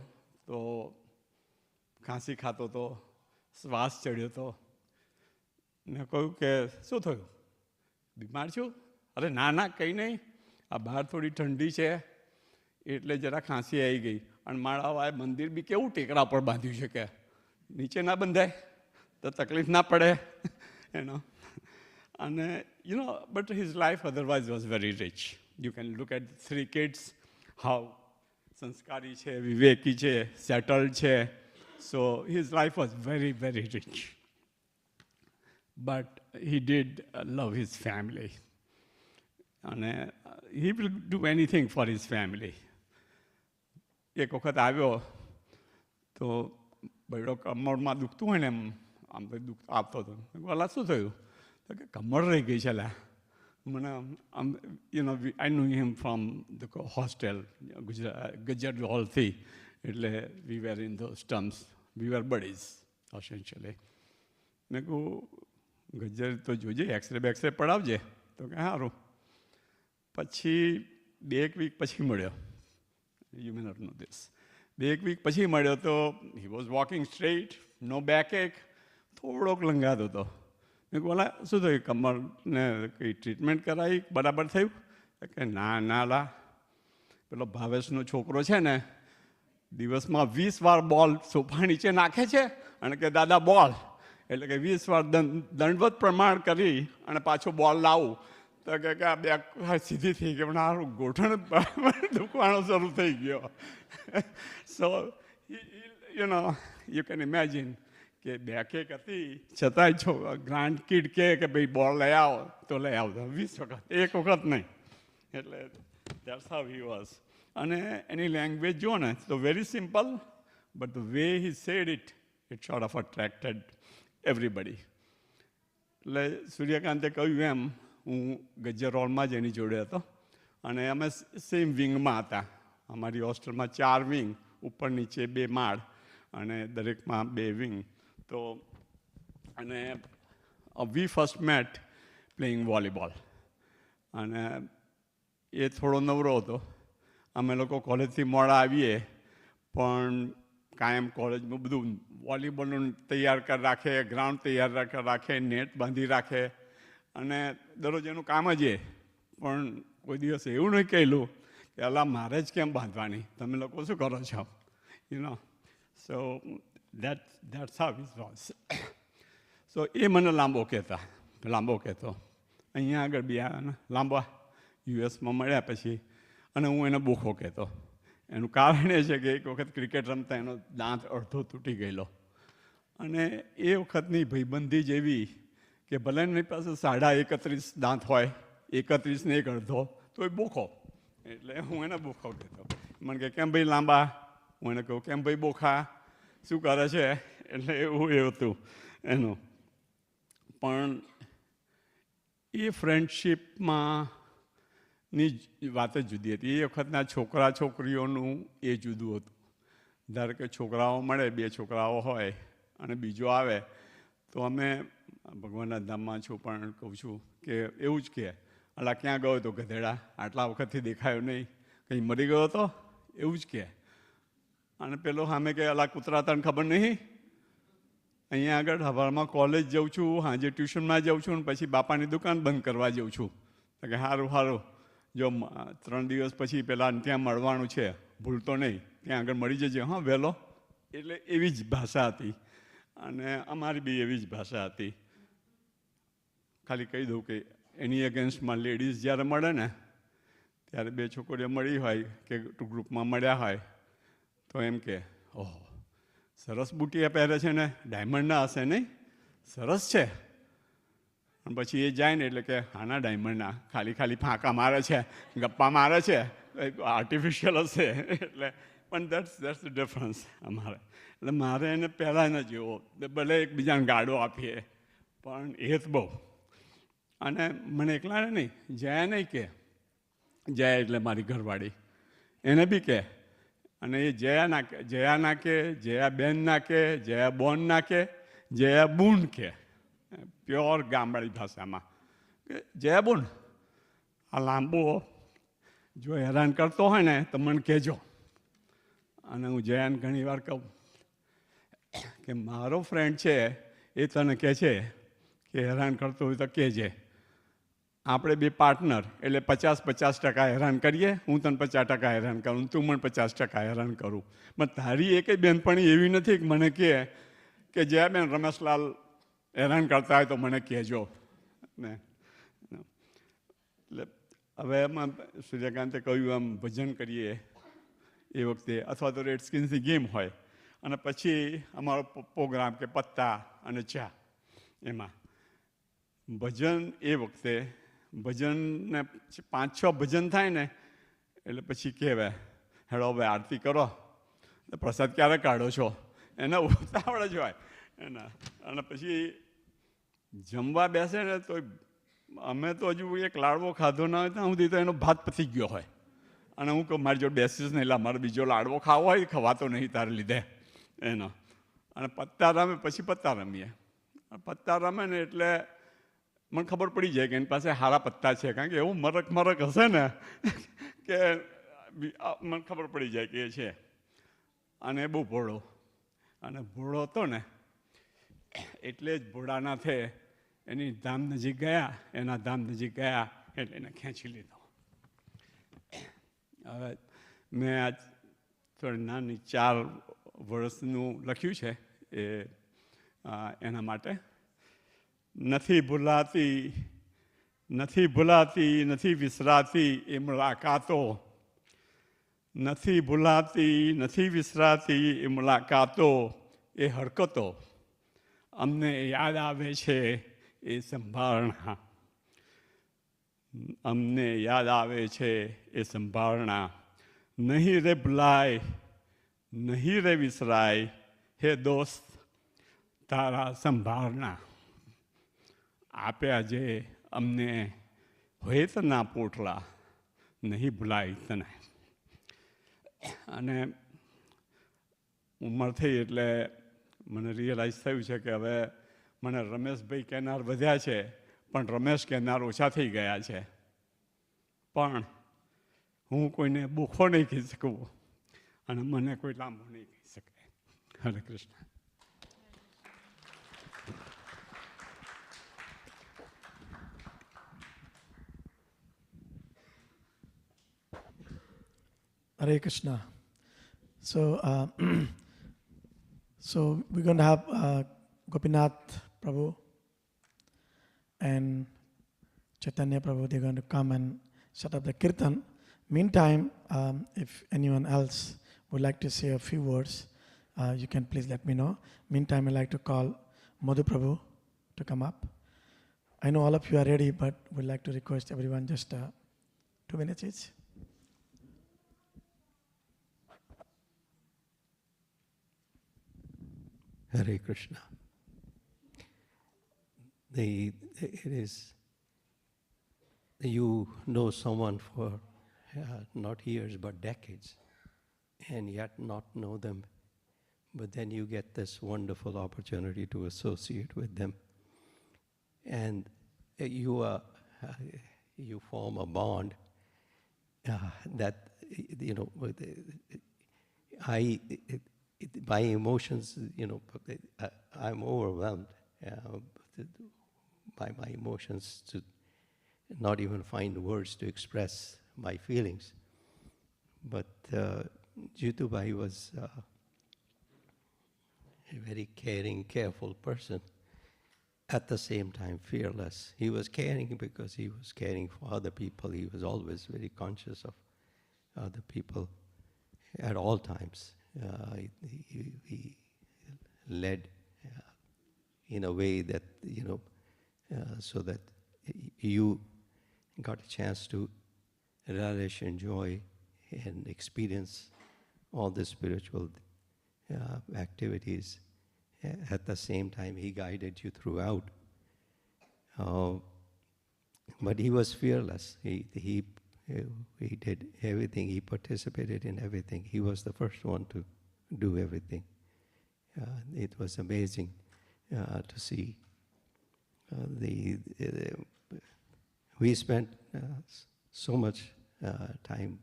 તો ખાંસી ખાતો હતો, શ્વાસ ચડ્યો હતો. મેં કહ્યું કે શું થયું, બીમાર છું? અરે ના ના કંઈ નહીં, આ બહાર થોડી ઠંડી છે એટલે જરા ખાંસી આવી ગઈ. અને મારા મંદિર બી કેવું ટેકરા પર બાંધ્યું છે કે નીચે ના બંધાય તો તકલીફ ના પડે. But his life otherwise was very rich. You can look at 3 kids, how sanskari che, viveki che, settled che. So his life was very, very rich. But he did love his family. And he will do anything for his family. એક વખત આવ્યો તો બૈડો કમરમાં દુખતું હોય ને એમ આમ તો દુઃખ આપતો હતો. અલા શું થયું? તો કે કમર રહી ગઈ છે લા. મને I knew him from the hostel, Gujar Hallથી. એટલે we were in those terms. We were buddies, essentially. મેં કહું ગજર તો જોજે, એક્સરે બેક્સરે પડાવજે. તો કે સારું. પછી 2 વીક પછી મળ્યો. You may not know this. 2 week પછી મળ્યો તો he was walking straight, no backache. થોડોક લંગાતો હતો. મેં કહું ઓલા શું થયું, કમરને કંઈ ટ્રીટમેન્ટ કરાવી, બરાબર થયું? કે ના ના લા, પેલો ભાવેશનો છોકરો છે ને દિવસમાં 20 વાર બોલ સોફા નીચે નાખે છે અને કે દાદા બોલ, એટલે કે 20 વાર દંડવત પ્રમાણ કરી અને પાછો બોલ લાવું. તો કે આ બે સીધી થઈ ગઈ, પણ સારું ગોઠણ દુખવાનો શરૂ થઈ ગયો. સો you can imagine કે બેકેક હતી છતાંય ગ્રાન્ડ કિડ કે ભાઈ બોલ લઈ આવો તો લઈ આવતો 20 વખત, એક વખત નહીં. એટલે that's how he was. અને એની લેંગ્વેજ જુઓ ને તો very simple, but the way he said it sort of attracted everybody. એટલે સૂર્યકાંતે કહ્યું એમ, હું ગજ્જર હોલમાં જ એની જોડે હતો અને અમે સેમ વિંગમાં હતા. અમારી હોસ્ટેલમાં 4 વિંગ, ઉપર નીચે 2 માળ, અને દરેકમાં 2 વિંગ. તો અને વી ફર્સ્ટ મેટ પ્લેઇંગ વોલીબોલ. અને એ થોડો નવરો હતો. અમે લોકો કોલેજથી મોડા આવીએ પણ કાયમ કોલેજમાં બધું વોલીબોલનું તૈયાર કરી રાખે, ગ્રાઉન્ડ તૈયાર રાખે, નેટ બાંધી રાખે અને દરરોજ એનું કામ જ એ. પણ કોઈ દિવસ એવું નહીં કહેલું કે અલા મારે જ કેમ બાંધવાની, તમે લોકો શું કરો છો, સો that's how it was. સો એ મને લાંબો કહેતો. અહીંયા આગળ બી લાંબા યુએસમાં મળ્યા પછી અને હું એને બોખો કહેતો. એનું કારણ એ છે કે એક વખત ક્રિકેટ રમતા એનો દાંત અડધો તૂટી ગયેલો અને એ વખતની ભાઈબંધી જેવી કે ભલે એની પાસે 31.5 દાંત હોય, 31 ને 1 અડધો, તો એ બોખો. એટલે હું એને બોખો કહેતો. મને કે કેમ ભાઈ લાંબા, હું એને કહું કેમ ભાઈ બોખા, શું કરે છે, એટલે એવું હતું એનું. પણ એ ફ્રેન્ડશીપમાં ની વાત જ જુદી હતી. એ વખતના છોકરા છોકરીઓનું એ જુદું હતું. ધારો કે છોકરાઓ મળે, 2 છોકરાઓ હોય અને બીજો આવે તો અમે ભગવાનના ધામમાં છું પણ કહું છું કે એવું જ કહે, અલા ક્યાં ગયો હતો ગધેડા, આટલા વખતથી દેખાયો નહીં, કંઈ મરી ગયો હતો, એવું જ કહે. અને પેલો સામે કે અલા કૂતરા તને ખબર નહીં, અહીંયા આગળ સવારમાં કોલેજ જાઉં છું, સાંજે ટ્યુશનમાં જાઉં છું ને પછી બાપાની દુકાન બંધ કરવા જાઉં છું. તો કે સારું જો 3 દિવસ પછી પેલા ત્યાં મળવાનું છે, ભૂલતો નહીં, ત્યાં આગળ મળી જજે હા વહેલો. એટલે એવી જ ભાષા હતી અને અમારી બી એવી જ ભાષા હતી. ખાલી કહી દઉં કે એની અગેન્સ્ટમાં લેડીઝ જ્યારે મળે ને ત્યારે 2 છોકરીઓ મળી હોય કે ગ્રુપમાં મળ્યા હોય તો એમ કે ઓહ સરસ બુટિયા પહેરે છે ને, ડાયમંડના હશે નહીં, સરસ છે. અને પછી એ જાય ને એટલે કે આના ડાયમંડના, ખાલી ફાંકા મારે છે, ગપ્પા મારે છે, આર્ટિફિશિયલ હશે. એટલે પણ દેટ્સ ધ ડિફરન્સ અમારે. એટલે મારે એને પહેલાં ન જેવો, ભલે એકબીજાને ગાડો આપીએ પણ એ જ બહુ. અને મને એકલાને નહીં, જયા નહીં કે, જયા એટલે મારી ઘરવાળી, એને બી કહે. અને એ જયા ના કે, જયા બેન ના કે, જયા બોન ના કે, જયા બૂન કે, પ્યોર ગામડાની ભાષામાં કે જયા બોન. આ લાંબો જો હેરાન કરતો હોય ને તો મને કહેજો. અને હું જયાને ઘણી વાર કહું કે મારો ફ્રેન્ડ છે એ તને કહે છે કે હેરાન કરતો હોય તો કહેજે. આપણે 2 પાર્ટનર એટલે 50% હેરાન કરીએ, હું તને 50% હેરાન કરું, તું મને 50% હેરાન કરું. પણ તારી એકેય બેનપણી એવી નથી કે મને કહે કે જયા બેન રમેશલાલ હેરાન કરતા હોય તો મને કહેજો ને. એટલે હવે એમાં સૂર્યકાંતે કહ્યું આમ ભજન કરીએ એ વખતે, અથવા તો રેડસ્કિન્સની ગેમ હોય અને પછી અમારો પ્રોગ્રામ કે પત્તા અને ચા. એમાં ભજન એ વખતે ભજનને 5-6 ભજન થાય ને એટલે પછી કહેવાય હેડો હવે આરતી કરો, પ્રસાદ ક્યારે કાઢો છો, એને ઉતાવળ જ હોય એના. અને પછી જમવા બેસે ને તો અમે તો હજુ એક લાડવો ખાધો ના હોય ત્યાં સુધી તો એનો ભાત પતી ગયો હોય. અને હું કહું મારી જોડે બેસીશ નહીં, એટલે મારે બીજો લાડવો ખાવો હોય, ખવાતો નહીં તારે લીધે એનો. અને પત્તા રમે, પછી પત્તા રમીએ. પત્તા રમે ને એટલે મને ખબર પડી જાય કે એની પાસે સારા પત્તા છે, કારણ કે એવું મરક હશે ને કે મને ખબર પડી જાય કે એ છે. અને બહુ ભોળો, અને ભોળો હતો ને એટલે જ ભોળાનાથે એની ધામ નજીક ગયા, એના ધામ નજીક ગયા એટલે એને ખેંચી લીધો. હવે મેં આજ થોડી નાની 4 વર્ષનું લખ્યું છે એ એના માટે. નથી ભૂલાતી નથી વિસરાતી એ મુલાકાતો, નથી ભૂલાતી નથી વિસરાતી એ મુલાકાતો, એ હરકતો અમને યાદ આવે છે એ સંભાળના, અમને યાદ આવે છે એ સંભાળના. નહીં રે ભૂલાય નહીં રે વિસરાય હે દોસ્ત તારા સંભાળના. આપ્યા જે અમને હેતના પોટલા, નહીં ભૂલાય તને. અને ઉંમર થઈ એટલે મને રિયલાઇઝ થયું છે કે હવે મને રમેશભાઈ કહેનાર વધ્યા છે પણ રમેશ કહેનાર ઓછા થઈ ગયા છે. પણ હું કોઈને બુખો નહીં કહી શકું અને મને કોઈ લાંબો નહીં કહી શકે. હરે Krishna. Hare Krishna. So, so we're going to have Gopinath Prabhu and Chaitanya Prabhu. They're going to come and set up the kirtan. Meantime, if anyone else would like to say a few words, you can please let me know. Meantime, I'd like to call Madhu Prabhu to come up. I know all of you are ready, but we'd like to request everyone just 2 minutes each. Hare Krishna. It is, you know someone for not years but decades, and yet not know them. But then you get this wonderful opportunity to associate with them. And you form a bond that, you know, my emotions, you know, I'm overwhelmed by my emotions to not even find words to express my feelings. But Jitubai was a very caring, careful person, at the same time fearless. He was caring because he was caring for other people. He was always very conscious of other people at all times. He led in a way that, you know, so that you got a chance to relish, enjoy, and experience all the spiritual activities. At the same time, he guided you throughout. But he was fearless. He did everything. He participated in everything. He was the first one to do everything. It was amazing to see. We spent so much time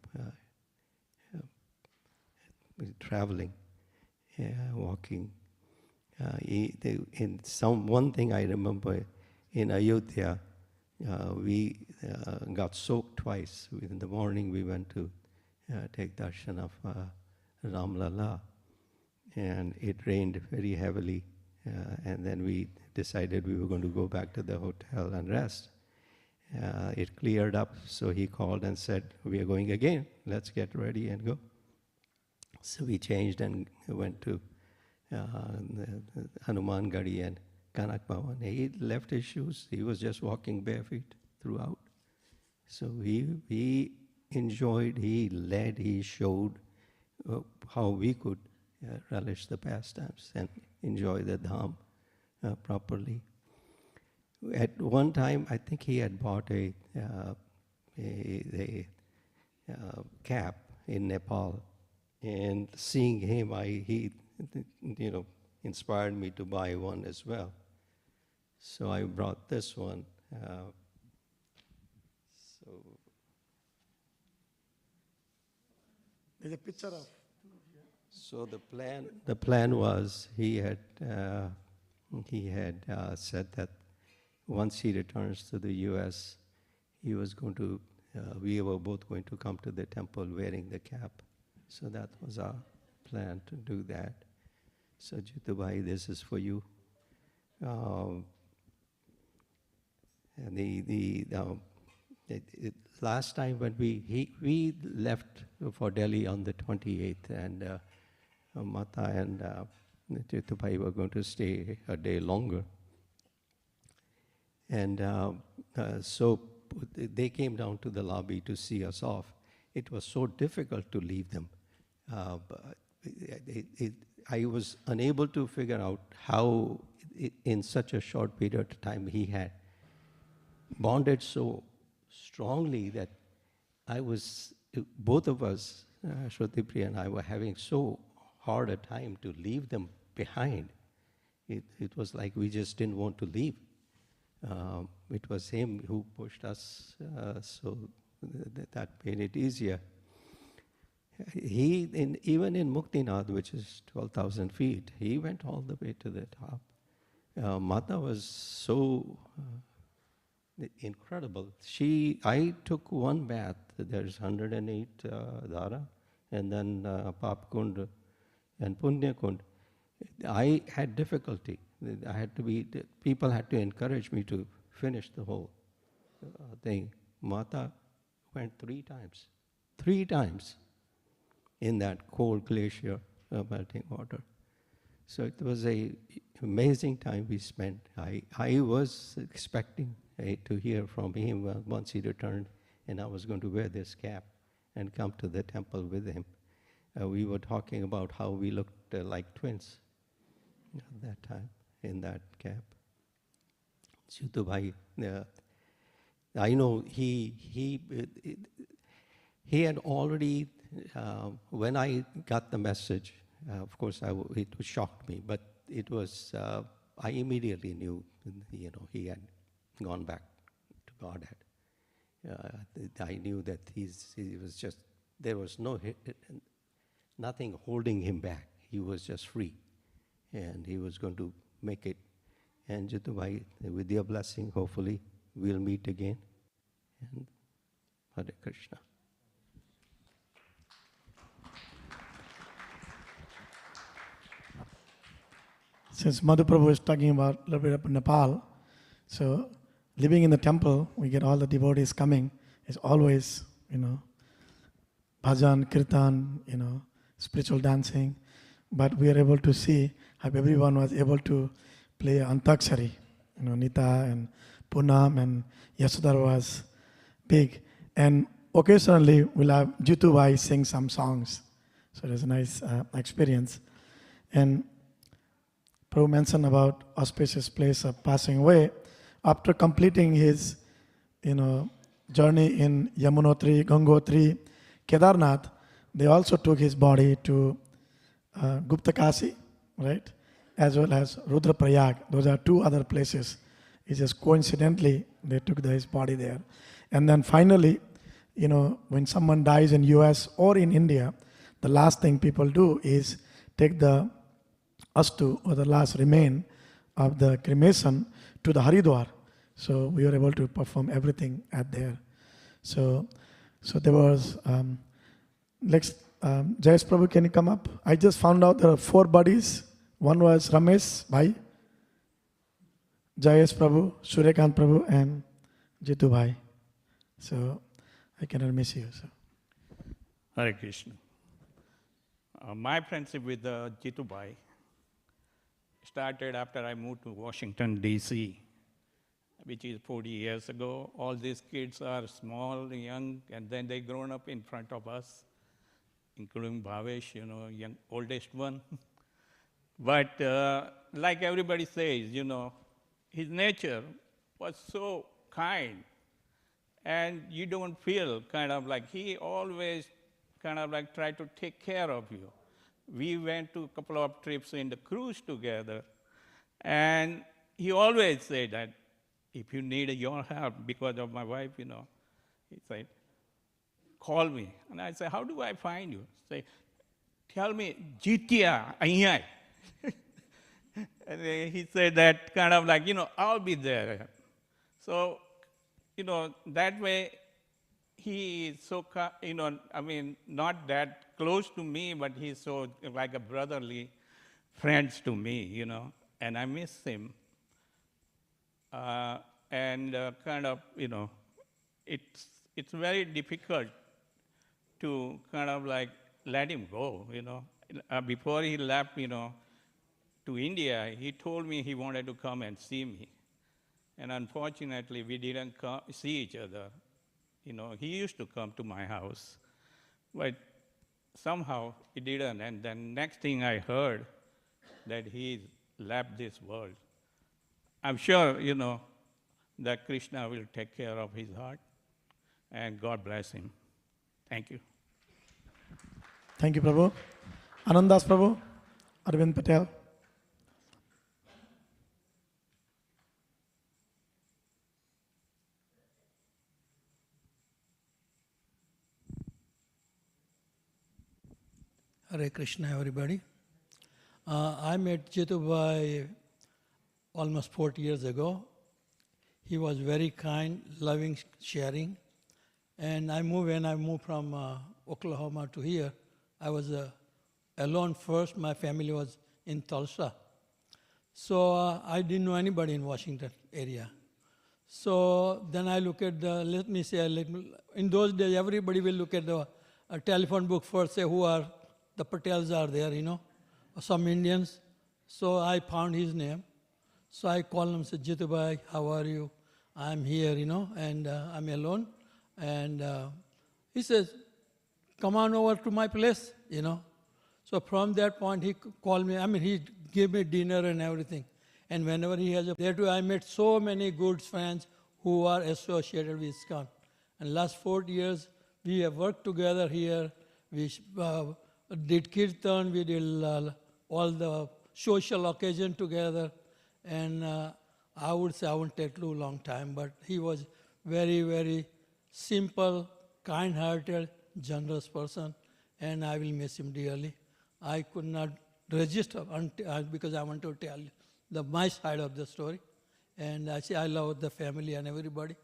traveling, walking. One thing I remember in Ayodhya, we got soaked twice. In the morning, we went to take darshan of Ram Lala, and it rained very heavily. And then we decided we were going to go back to the hotel and rest. It cleared up, so he called and said, "We are going again. Let's get ready and go." So we changed and went to Hanuman Gadi and Kanak Bhavan. He left his shoes. He was just walking barefoot throughout. So he enjoyed, he led, he showed how we could relish the pastimes and enjoy the dham properly. At one time, I think he had bought a cap in Nepal, and seeing him, he you know, inspired me to buy one as well. So I brought this one. There's a picture of. So the plan was he had said that once he returns to the U.S., he was going to. We were both going to come to the temple wearing the cap. So that was our plan to do that. So Jitubai, this is for you. Last time when we left for Delhi on the 28th, and Mata and Jitubai were going to stay a day longer. And so they came down to the lobby to see us off. It was so difficult to leave them. I was unable to figure out how, in such a short period of time, he had bonded so strongly that both of us, Shruti Priya and I, were having so hard a time to leave them behind. It was like we just didn't want to leave. It was him who pushed us, so that made it easier. Even in Muktinath, which is 12,000 feet, he went all the way to the top. Mata was so incredible. I took one bath. There's 108 dhara, and then Pap Kund and Punya Kund. I had difficulty. People had to encourage me to finish the whole thing. Mata went 3 times. 3 times in that cold glacier melting water. So it was an amazing time we spent. I was expecting to hear from him once he returned, and I was going to wear this cap and come to the temple with him. We were talking about how we looked like twins at that time in that cap. Chutubai, I know he had already, when I got the message, of course it shocked me, but it was, I immediately knew, he had gone back to Godhead. I knew that he was just, there was nothing holding him back. He was just free, and he was going to make it. And Jitubai, with your blessing, hopefully we'll meet again. And Hare Krishna. Since Madhu Prabhu is talking about a little bit of Nepal, so living in the temple, we get all the devotees coming. It's always, bhajan, kirtan, spiritual dancing. But we are able to see how everyone was able to play Antakshari. Nita and Poonam and Yasodhara was big. And occasionally we'll have Jitubai sing some songs. So it was a nice experience. And Prabhu mentioned about auspicious place of passing away. After completing his, journey in Yamunotri, Gangotri, Kedarnath, they also took his body to Guptakasi, right? As well as Rudraprayag. Those are 2 other places. It's just coincidentally they took his body there. And then finally, when someone dies in US or in India, the last thing people do is take the astu, or the last remain of the cremation, to the Haridwar. So we were able to perform everything at there. So there was, Jayesh Prabhu, can you come up? I just found out there are 4 bodies. One was Ramesh Bhai, Jayesh Prabhu, Suryakant Prabhu, and Jitu Bhai. So I cannot miss you. So. Hare Krishna. My friendship with Jitu Bhai started after I moved to Washington, D.C., which is 40 years ago. All these kids are small, young, and then they grown up in front of us, including Bhavesh, young, oldest one. But like everybody says, his nature was so kind, and you don't feel kind of like he always kind of like tried to take care of you. We went to a couple of trips in the cruise together, and he always said that if you need your help because of my wife, he said, call me. And I said, how do I find you? Say, tell me, Jitya, Aiyai. And he said that kind of like, I'll be there. So, that way, he is so, not that close to me, but he's so like a brotherly friend to me, and I miss him. And kind of, it's very difficult to kind of like let him go, Before he left, to India, he told me he wanted to come and see me. And unfortunately, we didn't see each other. He used to come to my house, but somehow he didn't. And then next thing I heard that he left this world. I'm sure, that Krishna will take care of his heart, and God bless him. Thank you. Thank you, Prabhu. Anandas Prabhu, Arvind Patel. Hare Krishna, everybody. I met Jitubai almost 40 years ago. He was very kind, loving, sharing. And when I moved from Oklahoma to here, I was alone first. My family was in Tulsa. So I didn't know anybody in Washington area. So then I look at in those days, everybody will look at the telephone book first, say who are the Patels are there, some Indians. So I found his name. So I called him, said, Jitubai, how are you? I'm here, and I'm alone. And he says, come on over to my place, So from that point, he called me. He gave me dinner and everything. And whenever he has there too, I met so many good friends who are associated with ISKCON. And last 4 years, we have worked together here. We did kirtan, we did all the social occasion together. And I would say I won't take too long time, but he was very, very simple, kind-hearted, generous person, and I will miss him dearly. I could not register because I want to tell my side of the story. And I say I love the family and everybody.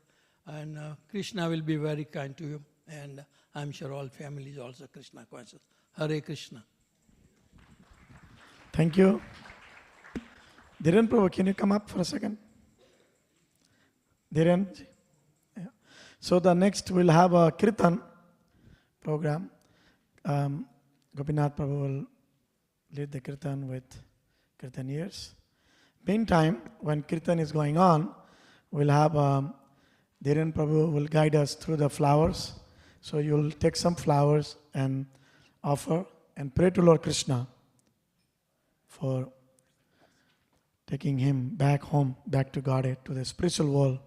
And Krishna will be very kind to you. And I'm sure all families also Krishna conscious. Hare Krishna. Thank you. Dhiren Prabhu, can you come up for a second? Dhiren? Yeah. So the next we'll have a kirtan program. Gopinath Prabhu will lead the kirtan with kirtaniers. Meantime, when kirtan is going on, we'll have Dhiren Prabhu will guide us through the flowers. So you'll take some flowers and offer and pray to Lord Krishna for taking him back home, back to Godhead, to the spiritual world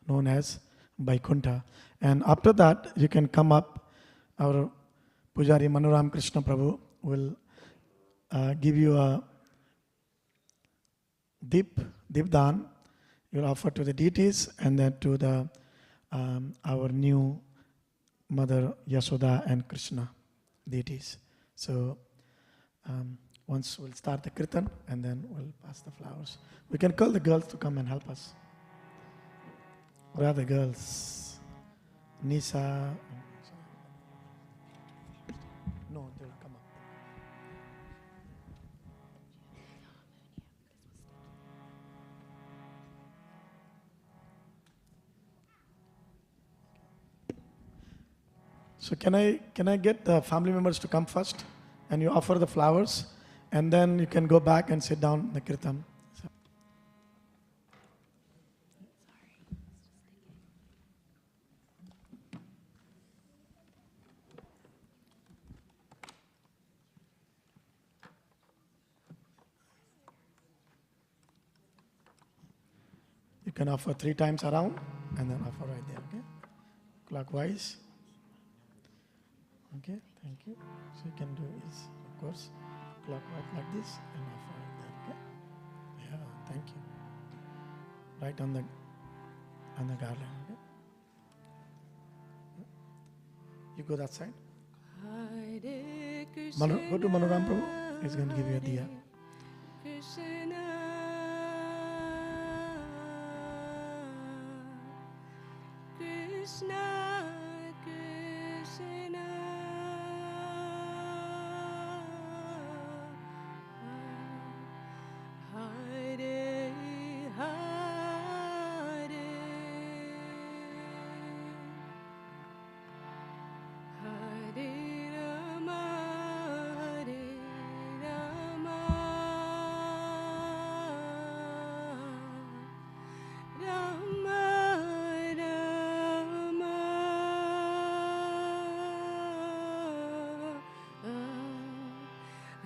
known as Vaikuntha. And after that, you can come up. Our Pujari Manoram Krishna Prabhu will give you a Deepdan. You'll offer to the deities and then to the our new Mother Yashoda and Krishna deities. So once we'll start the kirtan and then we'll pass the flowers. We can call the girls to come and help us. Where are the girls? Nisa. No, they'll come up. So can I get the family members to come first and you offer the flowers and then you can go back and sit down in the kirtan. So. You can offer 3 times around and then offer right there, okay? Clockwise. Okay, thank you. So you can do is, of course, clockwise like this and offer like that, okay? Yeah, thank you. Right on the garland, okay? You go that side. Go to Manoram Prabhu. He's going to give you a diya. Krishna, Krishna, Hare Hare, Hare Rama, Hare Rama, Rama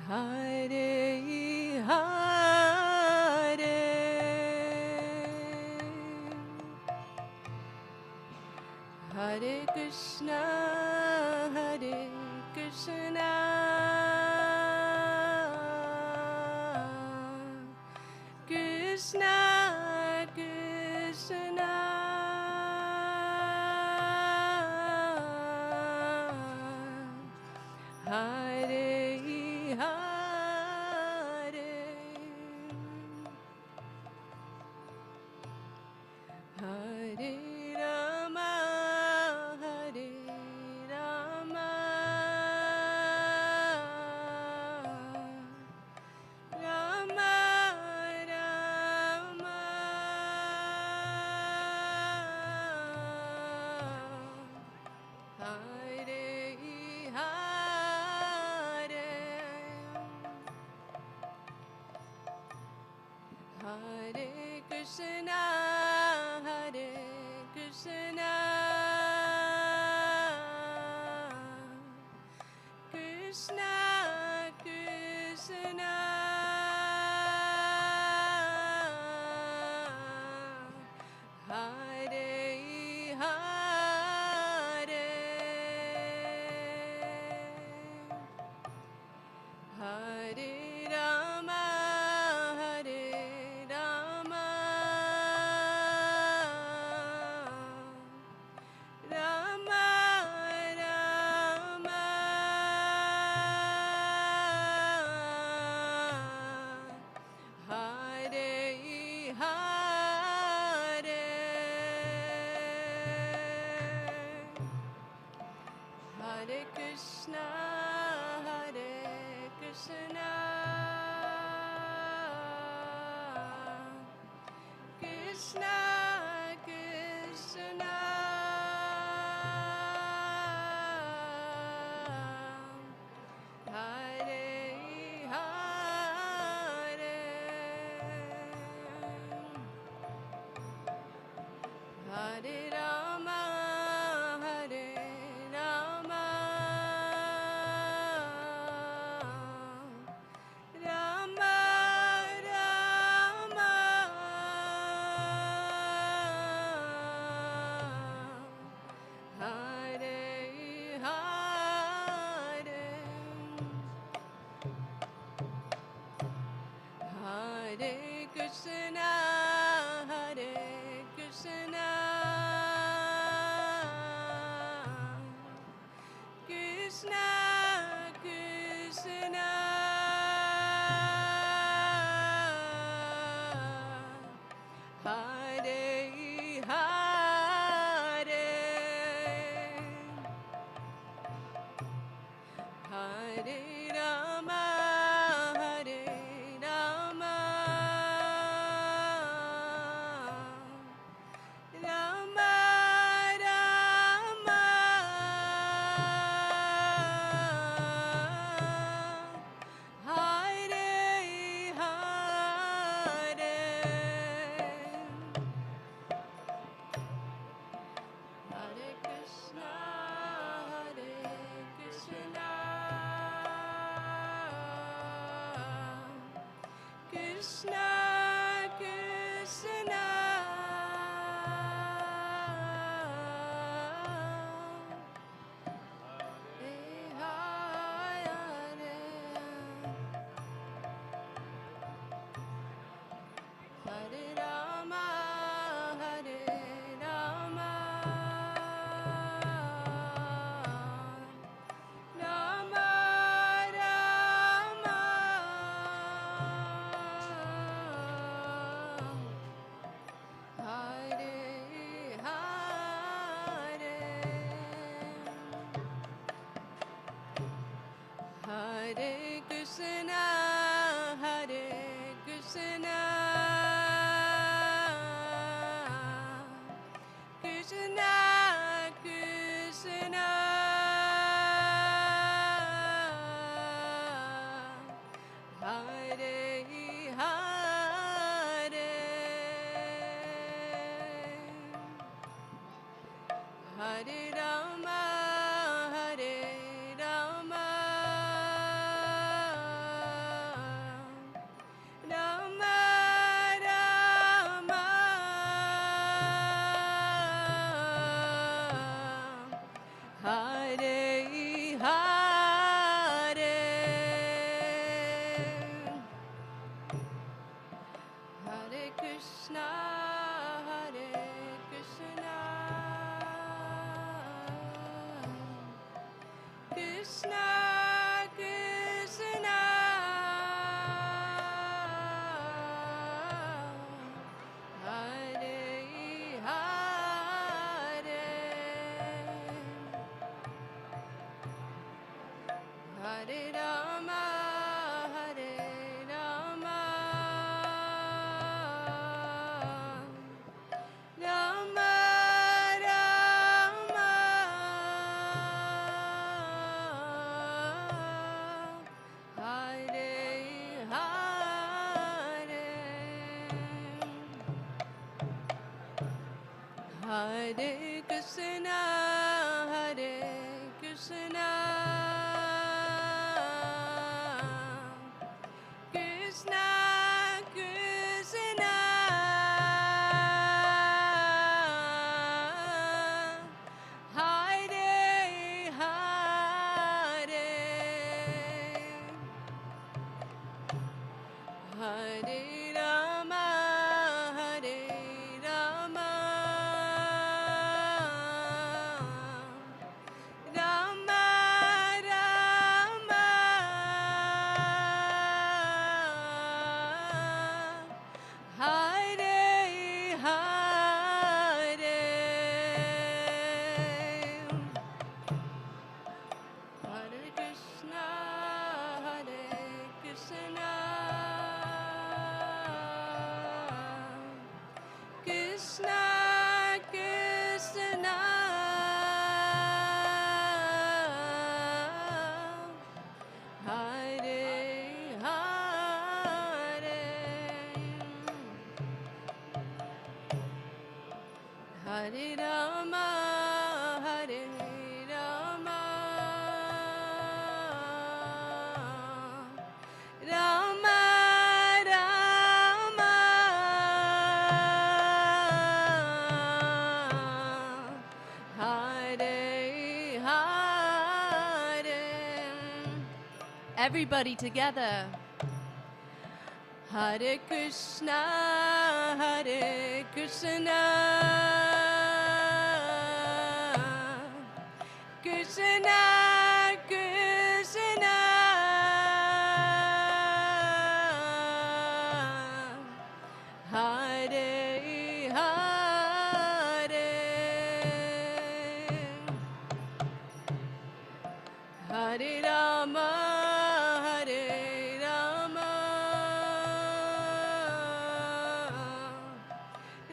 Hare Hare, Hare Krishna, Hare Krishna, Krishna, Krishna, Hare Hare, Hare Rama, Hare Rama, Rama Rama, Hare Hare, Hare Krishna, Hare Krishna, Krishna Krishna, Hare Hare, Hare Rama, Hare Rama, Rama Rama, Hare Hare, Hare Krishna, Hare Krishna, Krishna Krishna, Hare Hare, Hare Rama, Hare Rama, Rama Rama, Hare Hare, Hare Krishna, Hare Krishna, Krishna Krishna, Hare Hare, Hare Rama, Hare Rama, Rama Rama, Hare Hare, Hare Krishna, Hare Krishna, Krishna Krishna, Hare Rama, Hare Rama, Rama Rama, Hare Hare, Hare Krishna, Hare Krishna, Krishna Krishna, Hare Hare, Hare Rama, Hare Rama, Rama Rama, Hare Hare, Hare Krishna Krishna Hare Hare Hare Rama Hare Rama Rama Rama Hare Hare Hare Krishna Hare Krishna Krishna Krishna Hare Hare Hare Rama Hare Rama Rama Rama Hare Hare Hare Krishna Hare Krishna Krishna Krishna Hare Hare Hare Rama Hare Rama Rama Rama Hare Hare Everybody together Hare Krishna Hare Krishna Krishna Krishna Hare Hare Hare Rama Hare Rama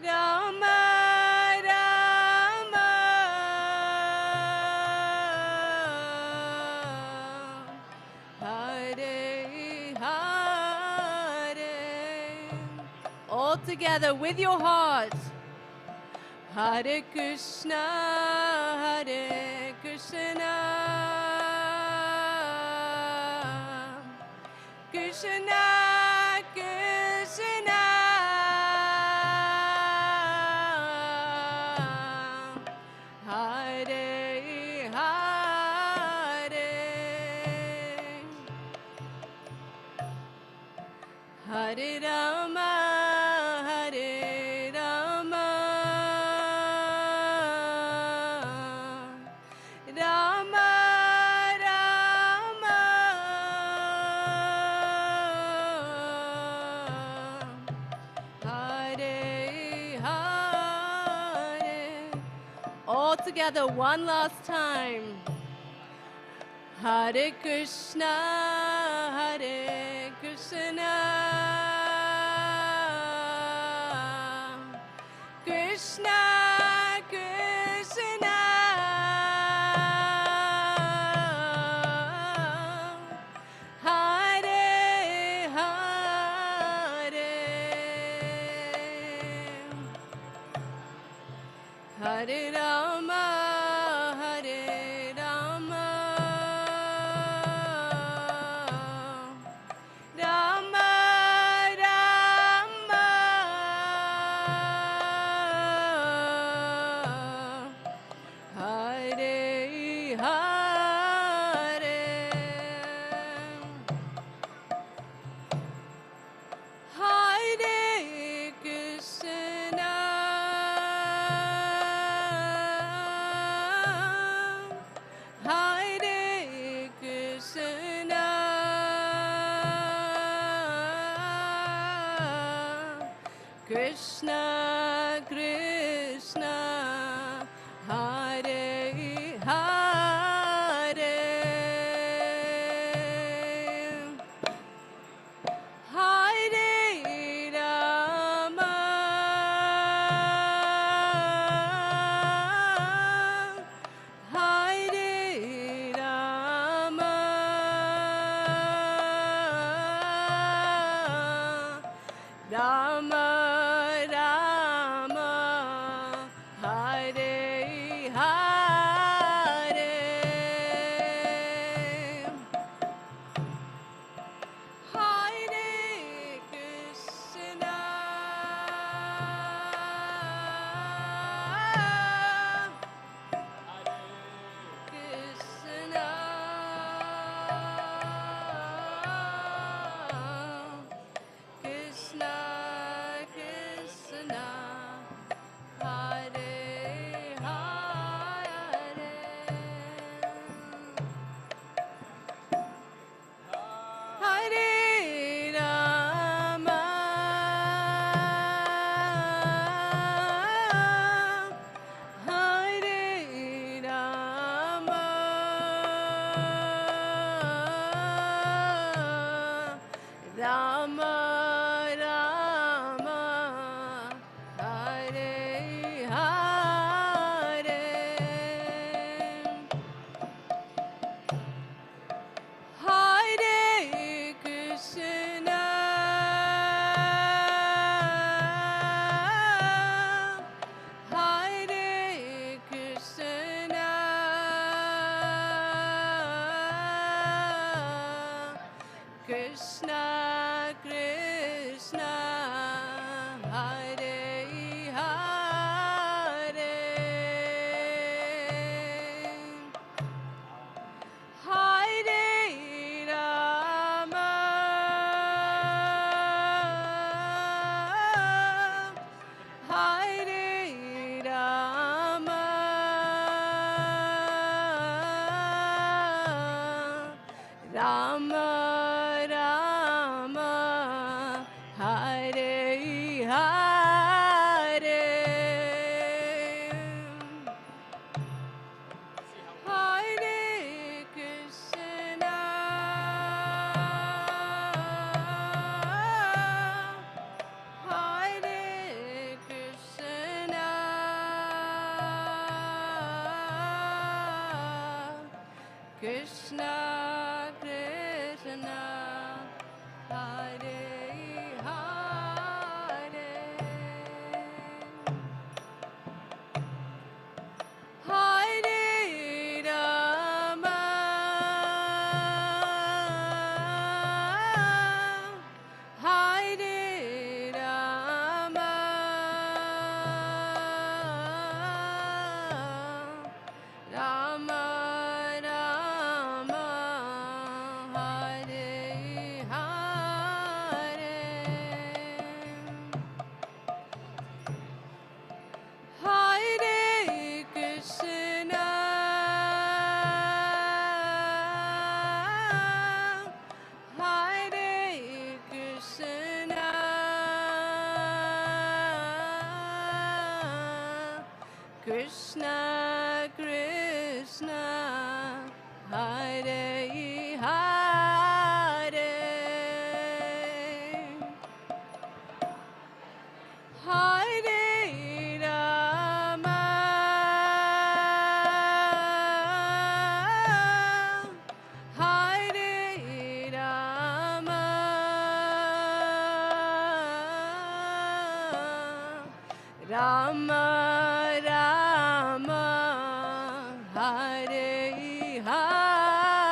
Rama Rama Hare Hare All together with your heart Hare Krishna Hare Krishna Krishna Krishna Hare Hare Hare Rama Hare Rama Rama Rama Hare Hare All together one last time Hare Krishna Hare Krishna Krishna Krishna Hare Hare Hare Rama Hare Rama Rama Rama Hare Hare Hare Krishna Krishna Krishna Hare Hare Hare Rama Hare Rama Rama Rama Hare Hare Hare Krishna Krishna Krishna Krishna Hare Hare Hare Rama Hare Rama Rama Rama Hare Hare Hare Krishna Hare Krishna Krishna Krishna Hare Hare Hare Rama Hare Rama Rama Rama Hare Hare Hare Krishna Hare Krishna Krishna Krishna Hare Hare Hare Rama Hare Rama Rama Rama Hare Hare Hare Krishna Hare Krishna Krishna Krishna Hare Hare Hare Rama Hare Rama Rama Rama Hare Hare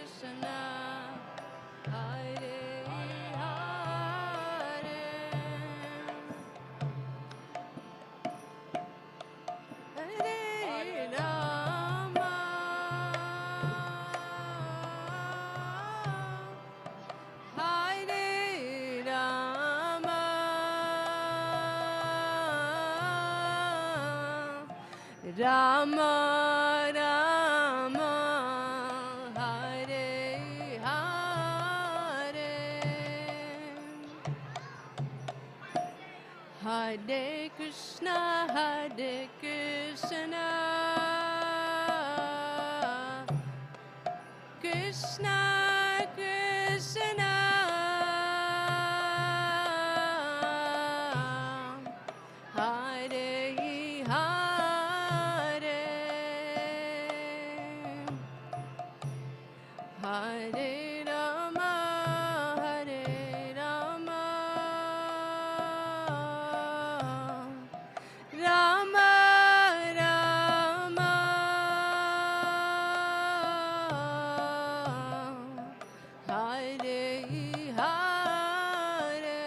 Krishna Rama Rama Hare Hare Hare Krishna Krishna Krishna Hare Hare Hare Rama Hare Rama Rama Rama Hare Hare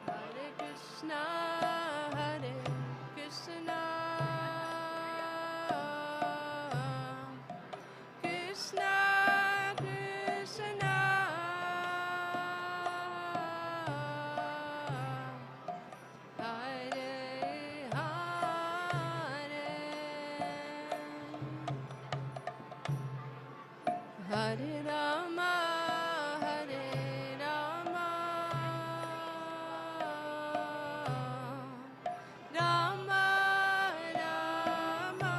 Hare Krishna Krishna Krishna Krishna Hare Hare Hare Rama Hare Rama Rama Rama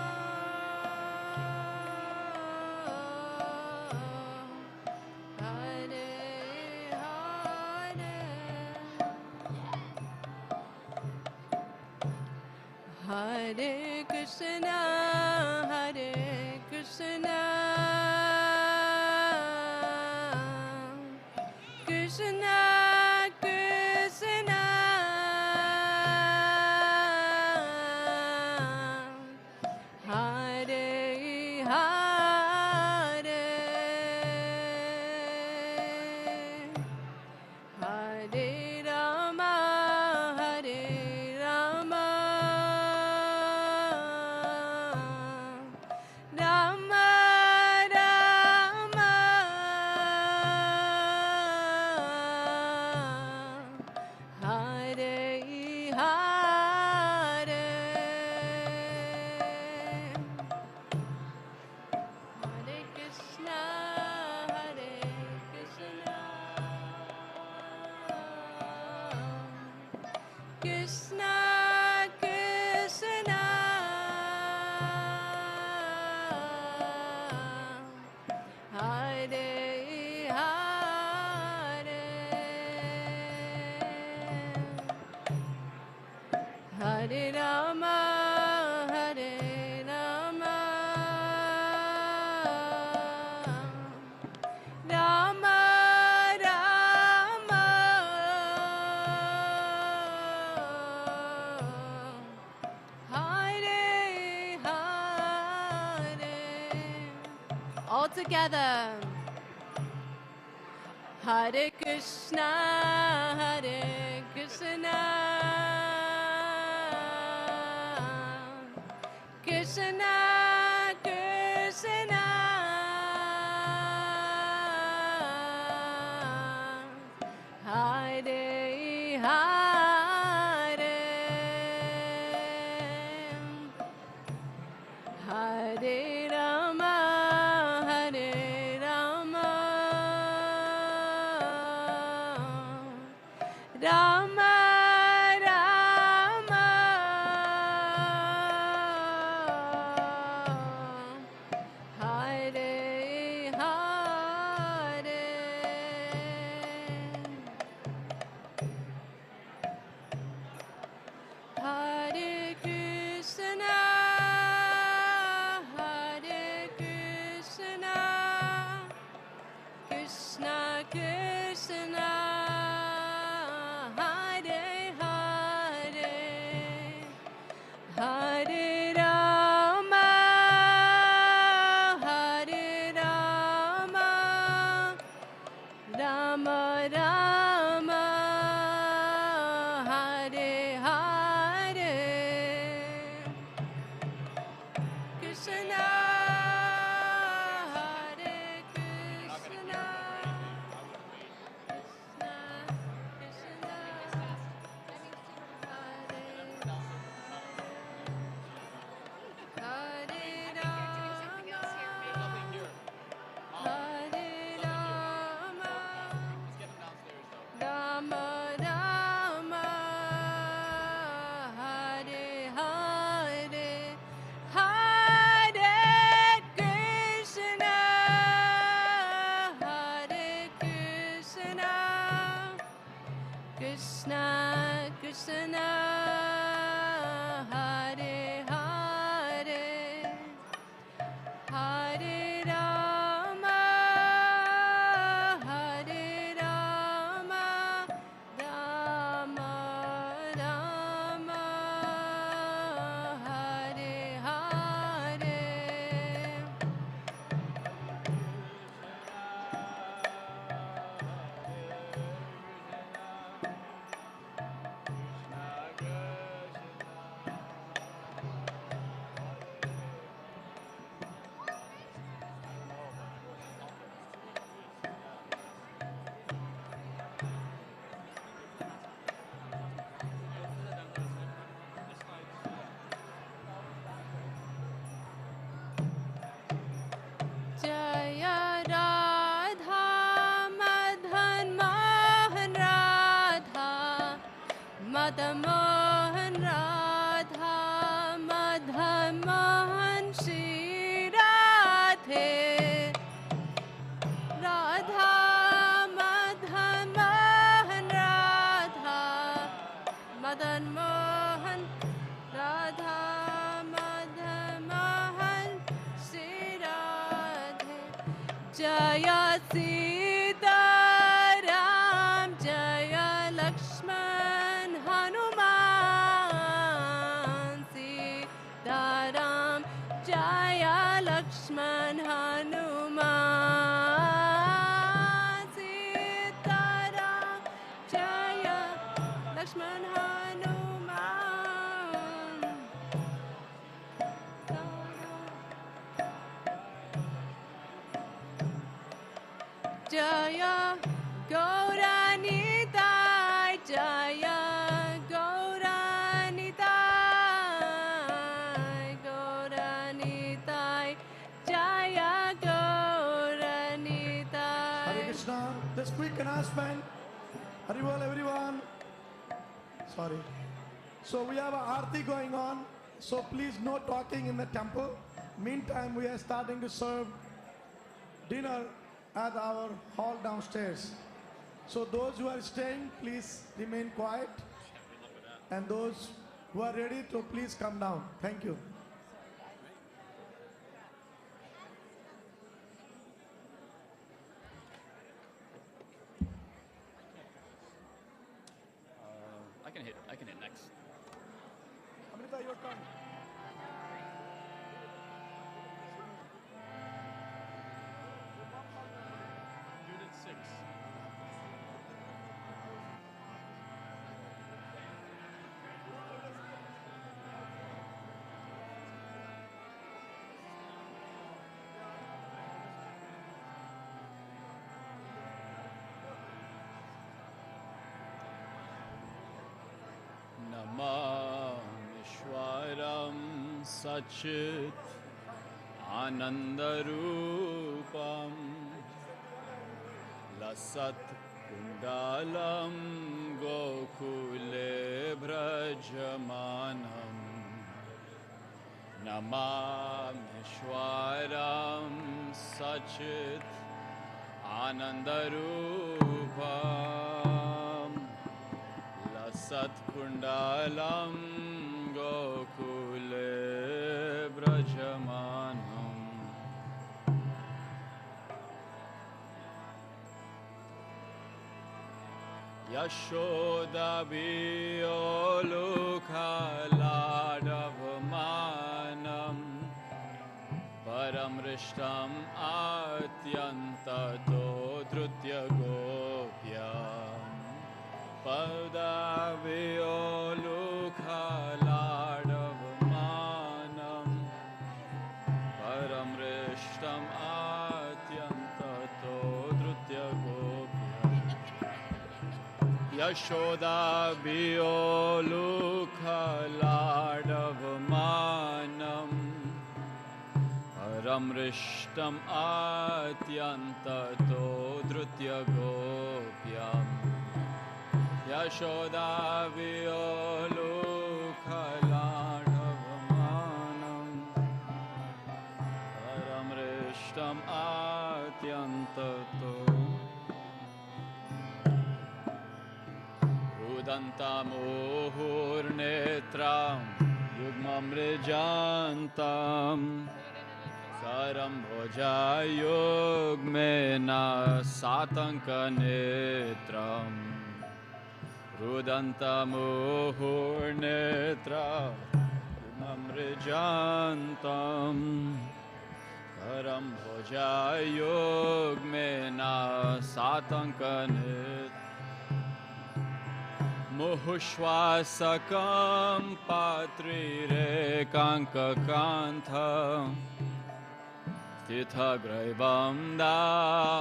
Hare Hare Hare Krishna Krishna Krishna Hare Hare Hare Rama Hare Rama Rama Rama Hare Hare Hare Krishna Krishna Krishna Hare Hare Hare Rama Hare Rama Rama Rama Hare Hare all together Hare Krishna Krishna Krishna Hare Hare Hare Rama Hare Rama Rama Rama Rama, Hare Rama, Rama Rama, Hare Hare. Jaya Radha Madan Mohan Radha, Madan Mohan Radha, Madan Mohan Shri Radhe. Radha Madan Mohan Radha, Madan Mohan Radha, Madan Mohan Shri Radhe. Jaya Sita Ram, Jaya Lakshman Hanuman. Sita Ram, Jaya Lakshman Hanuman. Sita Ram, Jaya Lakshman Hanuman. Jaya Gauranitai, Jaya Gauranitai, Gauranitai, Jaya Gauranitai. Hare Krishna. Just quick announcement. Haribol everyone. Sorry. So we have a arti going on. So please no talking in the temple. Meantime, we are starting to serve dinner at our hall downstairs. So those who are staying, please remain quiet. And those who are ready to please come down. Thank you. I can hit next. Amrita, your turn. Unit 6. Namamishwaram Sachit Anandarupam Lasat Kundalam Gokule Brajamanam Namamishwaram Sachit Anandarupam Satkundalam Gokule Brajamanam Yashoda Biyolukhaladavamanam Paramrishtam Atyantato Drutya Gopyam Padaviyolukhaladavamanam Paramrishtam Atyantato Drutya Gopyam Yashoda Biyolukhaladavamanam Paramrishtam Atyantato Drutya Gopyam Yashoda Viyolukhaladavamanam Paramrishtam Atyantato Udantamuhurnetram Yugmamrijantam करम्भोजायुग्मेन सातङ्कनेत्रम् रुदन्तमुहुर्नेत्रा मृजान्तम् करम्भोजायुग्मेन सातङ्कनेत्रम् मुहुश्वासकं पात्रिरेकाङ्ककान्थम् स्थितग्रैवं दामोदरं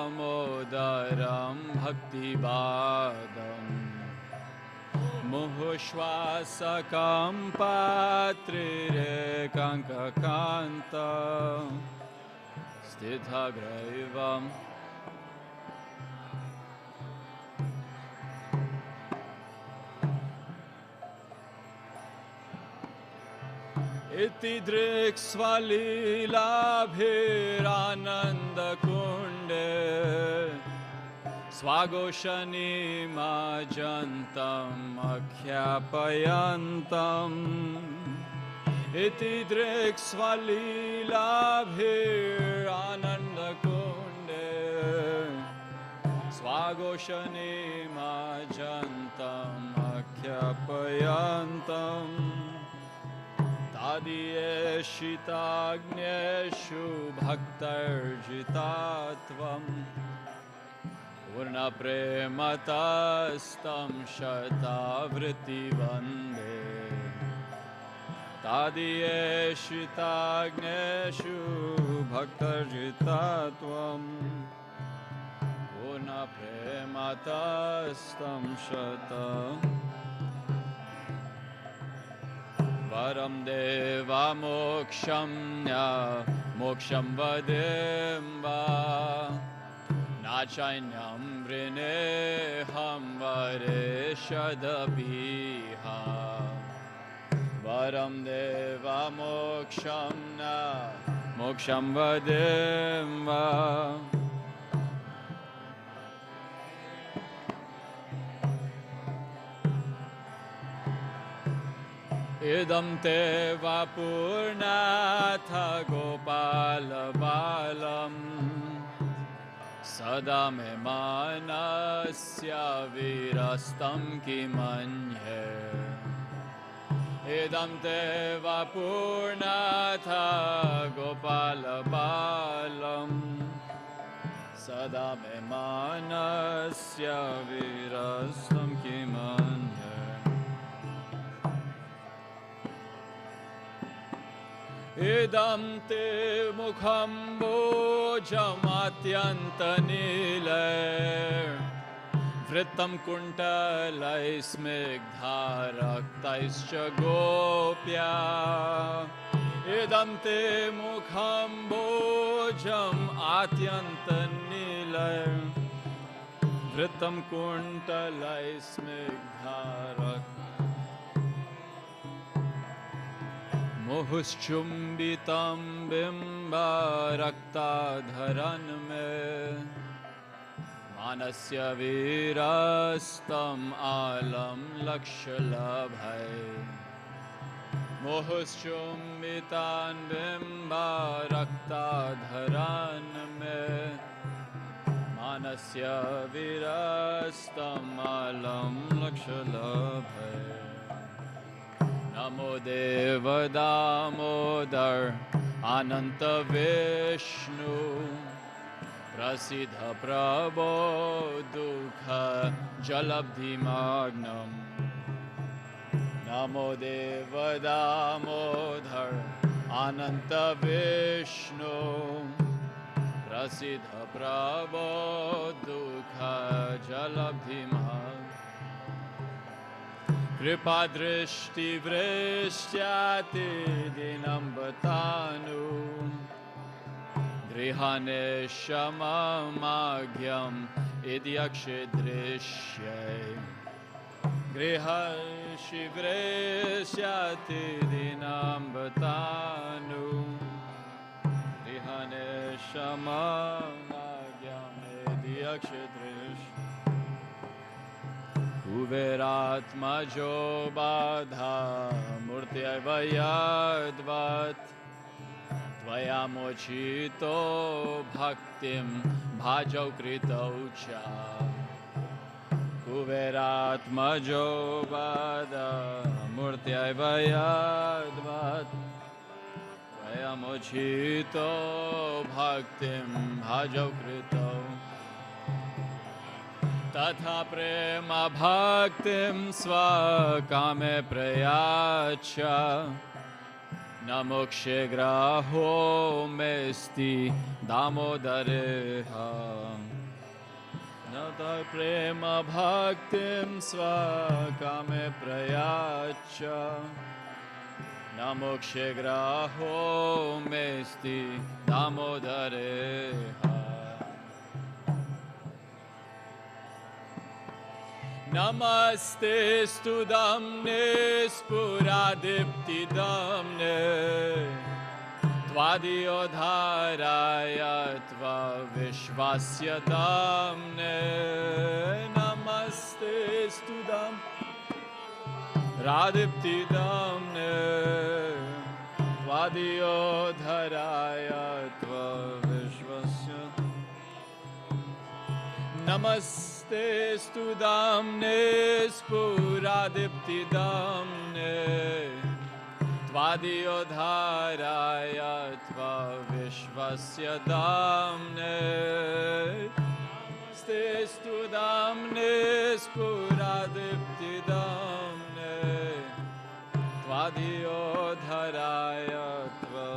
भक्तिवादम् मुहुश्वासकं पात्रिरेकाङ्ककान्थम् स्थितग्रैवम् इति दृक्स्वलीलाभिरानन्दकुण्डे स्वाघोषणीमाजन्तम् अख्यापयन्तम् इति दृक्स्वलीलाभिरानन्दकुण्डे स्वाघोषणीमाजन्तम् अख्यापयन्तम् तादीयेषिताग्नेषु भक्तर्जितात्वम् पूर्णप्रेमतस्तं शतावृत्तिवन्दे तादीयेषिताग्नेषु भक्तर्जितात्वम् पूर्णप्रेमतस्तं शता परं देवमोक्षं मोक्षं वदें वा नाचैन्यं वृणेऽहं वरेष्यदपीह वरं देवमोक्षं मोक्षं वदें वा इदं ते वपुर्नाथ गोपालबालम् सदा मे मनस्य विरस्तं किमन्ये इदं ते वपुर्नाथ गोपालबालम् सदा मे मनस्य विरस्तं किमन्ये इदं ते मुखं भोजमात्यन्तनीलैर्वृत्तं कुण्टलैस्निग्धारक्तैश्च गोप्या इदं ते मुखं भोजम् आत्यन्तनीलैर्वृत्तं कुण्टलैस्निग्धारक्तैश्च मुहुश्चुम्बितं बिम्बरक्ताधरन् मे मानस्य वीरस्तम् आलं लक्ष्यलभै मुहुश्चुम्बितान् बिम्बरक्ताधरन् मे मानस्य वीरस्तम् आलं लक्ष्यलभै नमो देव दामोदर अनंत विष्णु प्रसिद्ध प्रभो दुःख जलब्धिमग्नम् नमो देव दामोदर अनंत विष्णु प्रसिद्ध प्रभो दुःख जलब्धिमग्नम् कृपा दृष्टि वृष्ट्याति दिनं बतानु गृहाने शममाघ्यम् इत्यक्षे दृश्ये गृहशि वृष्ट्याति दिनं बतानु गृहाने शममाघ्यम् इत्यक्षे दृश्ये कुबेरात्मजो बाधा मूर्त्यैव यद्वत् Tvayamochito bhaktim bhajau kritau cha Kuveratmajo vada murtyai vayadvat Tvayamochito bhaktim bhajau kritau Tatha prema bhaktim svakame prayacha Namokshe graho mesti damodareha Nata prema bhaktim svakame prayacha Namokshe graho mesti damodareha Namaste studamne spuradiptidamne Tvadiyodharaya tva vishvasya damne Namaste studam radiptidamne Tvadiyodharaya tva vishvasya Namaste studamne spuradiptidamne Tvadiyodharaya tva vishvasya damne Namaste studamne spuradiptidamne Tvadiyodharaya tva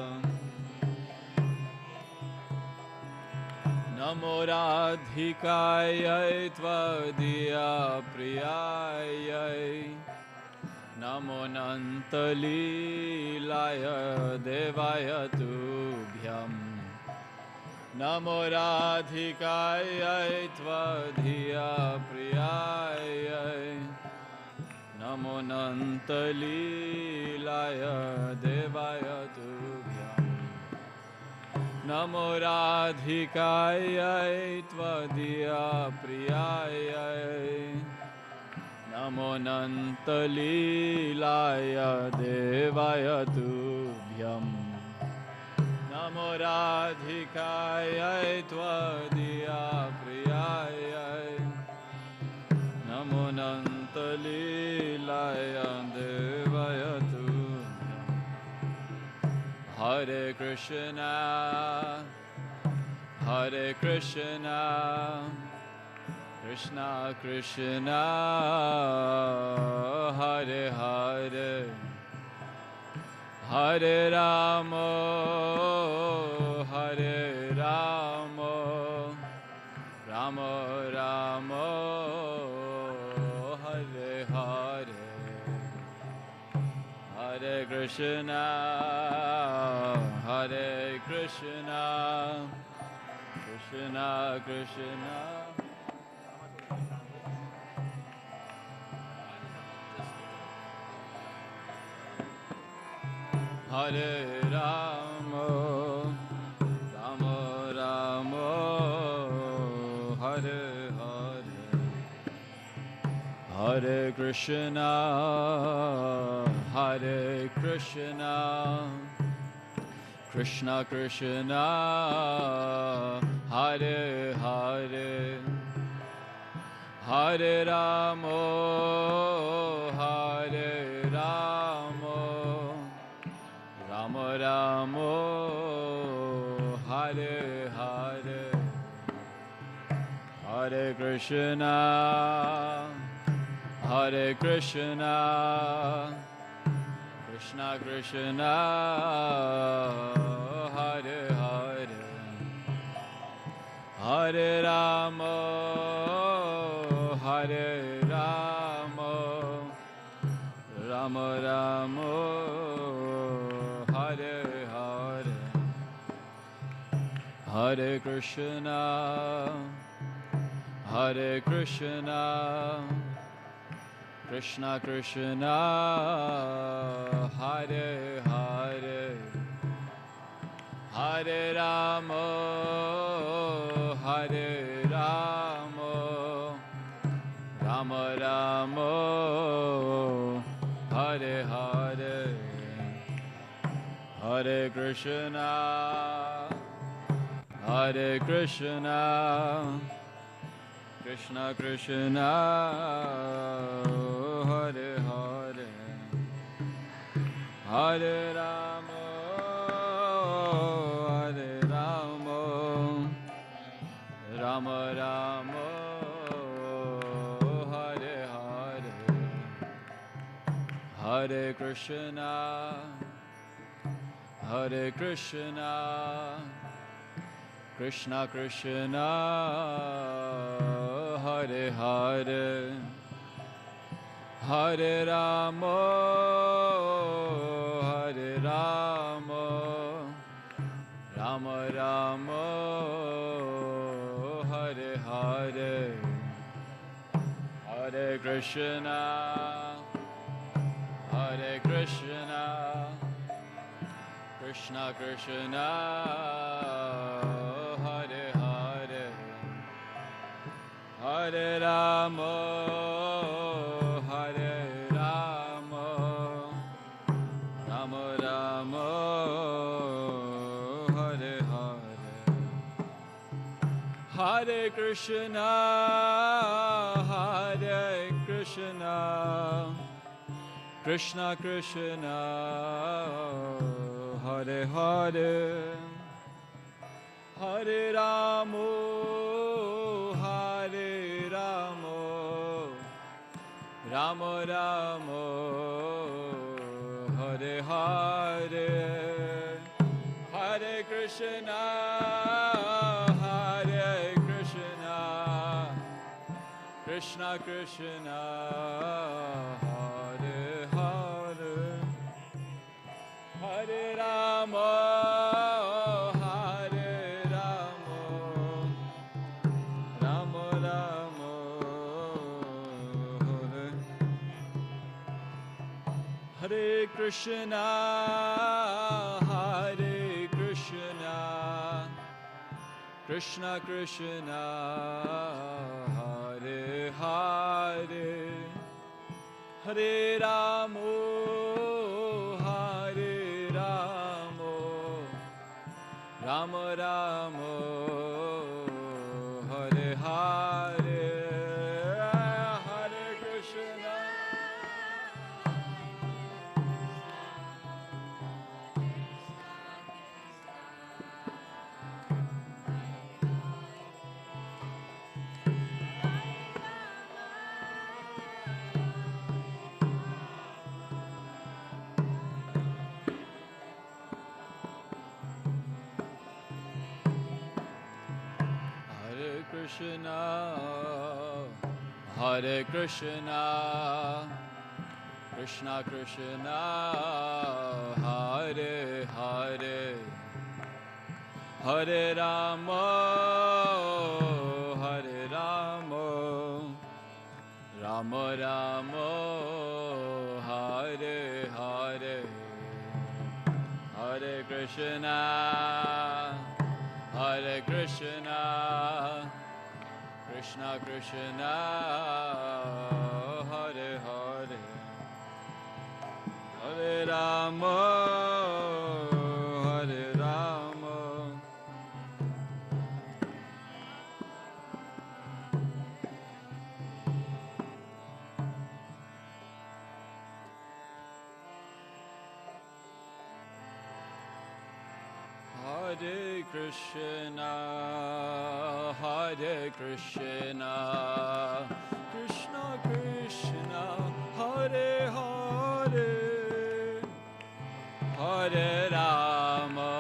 Namo Radhikayai Tvadiya Priyayai Namo Nantalilaya Devaya Tubhyam Namo Radhikayai Tvadiya Priyayai Namo Nantalilaya Devaya Tubhyam Namo Radhikayai Tvadiya Priyayai Namo Nantalilaya Devaya Tubhyam Namo Radhikayai Tvadiya Priyayai Namo Nantalilaya Devaya Tubhyam Hare Krishna Hare Krishna Krishna Krishna Hare Hare Hare Rama Hare Rama Rama Rama Hare Hare Hare Krishna Hare Krishna Krishna Krishna Hare Rama Rama Rama Hare Hare Hare Krishna Hare Krishna Krishna Krishna Hare Hare Hare Rama Hare Rama Rama Rama Hare Hare Hare Krishna Hare Krishna Krishna Krishna Hare Hare Hare Rama Hare Rama Rama Rama Hare Hare Hare Krishna Hare Krishna Krishna Krishna Hare Hare Hare Rama Hare Rama Rama Rama Hare Hare Hare Hare Krishna, Hare Krishna, Krishna Krishna, Hare Hare, Hare Rama, Hare Rama, Rama Rama, Hare Hare, Hare Krishna, Hare Krishna, Krishna Krishna, Hare Hare, Hare Rama, Hare Rama, Rama Rama, Hare Hare, Hare Krishna, Hare Krishna, Krishna Krishna, Hare Hare, Hare Rama, Hare Rama, Rama Rama, Hare Hare, Hare Krishna, Hare Krishna, Krishna Krishna, Hare Hare, Hare Rama, Hare Rama, Rama Rama, Hare Hare, Hare Krishna, Hare Krishna, Krishna Krishna, Hare Hare, Hare Rama, Hare Rama, Rama Rama, Hare Krishna, Hare Krishna, Krishna Krishna, Hare Hare, Hare Rama, Hare Rama, Rama Rama, Hare Hare, Hare Krishna, Hare Krishna, Hare Krishna, Krishna Krishna, Hare Hare, Hare Rama, Hare Rama, Rama Rama, Hare Hare, Hare Krishna, Hare Krishna, Krishna Krishna, Hare Hare, Hare Rama, Hare Rama, Hare Krishna, Hare Krishna, Krishna Krishna, Hare Hare, Hare Rama,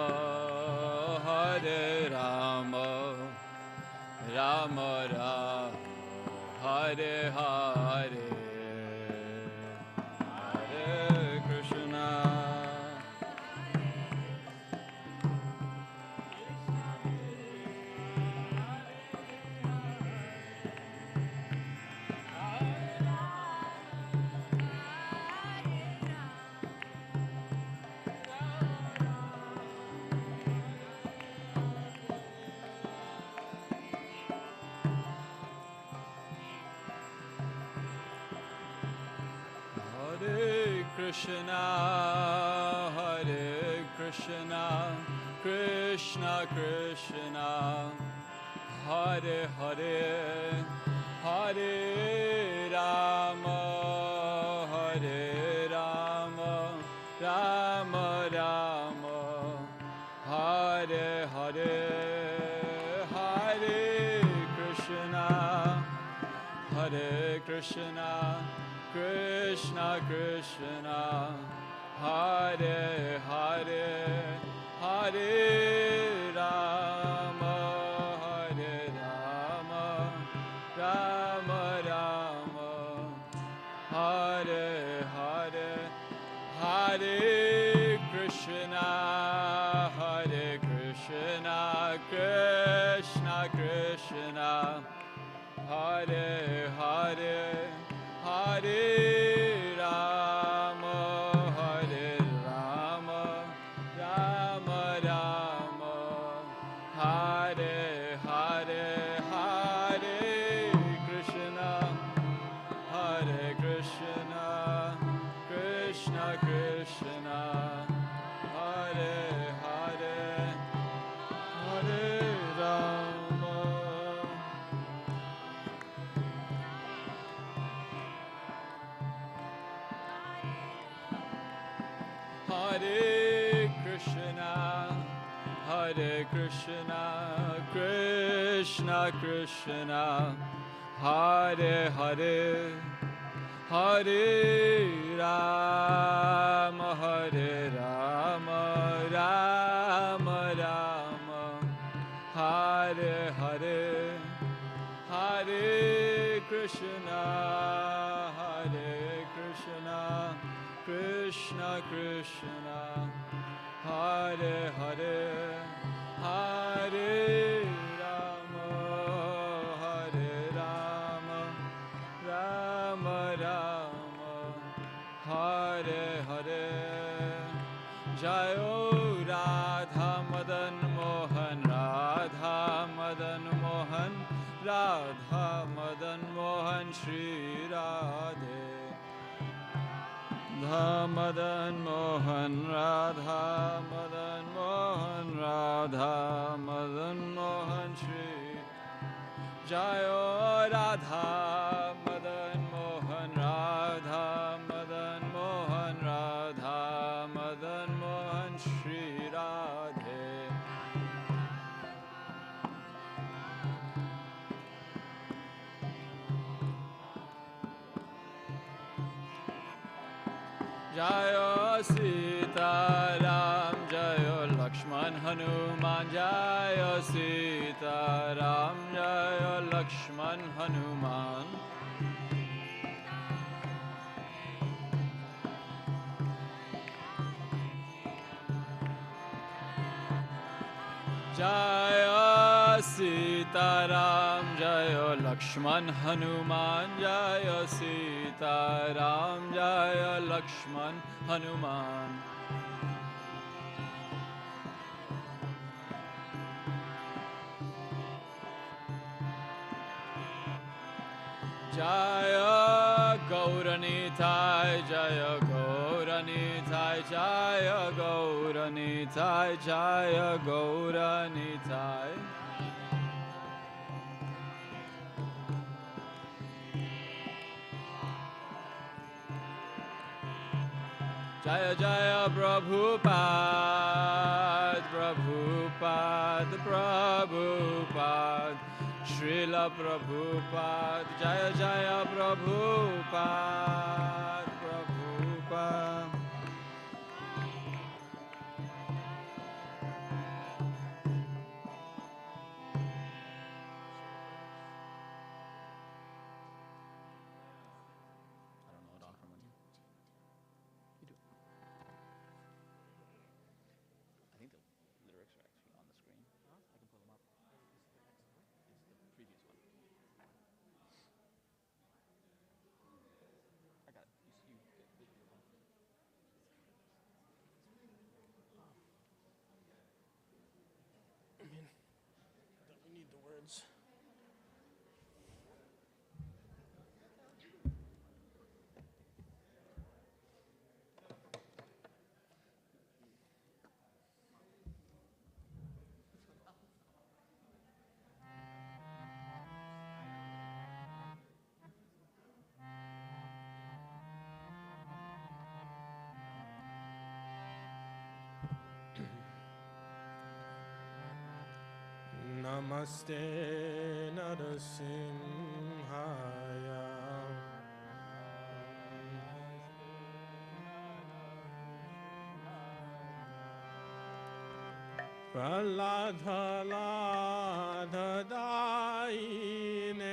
Hare Rama, Rama Rama, Hare Hare, Hare Krishna. Hare Krishna, Hare Krishna, Krishna Krishna, Hare Hare, Hare Rama, Hare Rama, Rama Rama, Hare Hare, Hare Krishna, Hare Krishna, Krishna Krishna, Hare Hare, Hare Rama, Hare Rama, Rama Rama, Hare Hare, Hare Krishna, Hare Krishna, Krishna Krishna, Hare Hare, Hare Rama, Hare Rama, Rama Rama, Hare Hare, Hare Krishna, Hare Krishna, Krishna Krishna, Hare Hare, Hare Rama. Hare Krishna, Hare Krishna, Krishna Krishna, Hare Hare, Hare Rama, Hare Rama, Rama Rama, Hare Hare, Hare Krishna, Hare Krishna, Krishna Krishna, Hare Hare, Hare Rama, Hare Rama, Rama Rama, Hare Hare. Jayo Radha Madan Mohan, Radha Madan Mohan, Radha Madan Mohan, Shri Radhe. Radha Madan Mohan, Radha Madan Mohan, Radha Madan Mohan, Shri Jayo Radha Madan Mohan, Radha Madan Mohan, Radha Madan Mohan, Shri Radhe. Jayo Sita Ram, Jayo Lakshman Hanuman, Jayo Sita Ram, Jayo Lakshman Hanuman. Jaya Sita Ram, Jaya Lakshman Hanuman, Jaya Sita Ram, Jaya Lakshman Hanuman. Jaya Gauranitai, Jaya Gauranitai, Jaya Gauranitai, Jaya Gauranitai. Jaya Jaya Prabhupada, Prabhupada, Prabhupada, Srila Prabhupada, Jaya Jaya Prabhupada, Prabhupada. We need the words. Namaste Narasimhaya. Praladhaladaine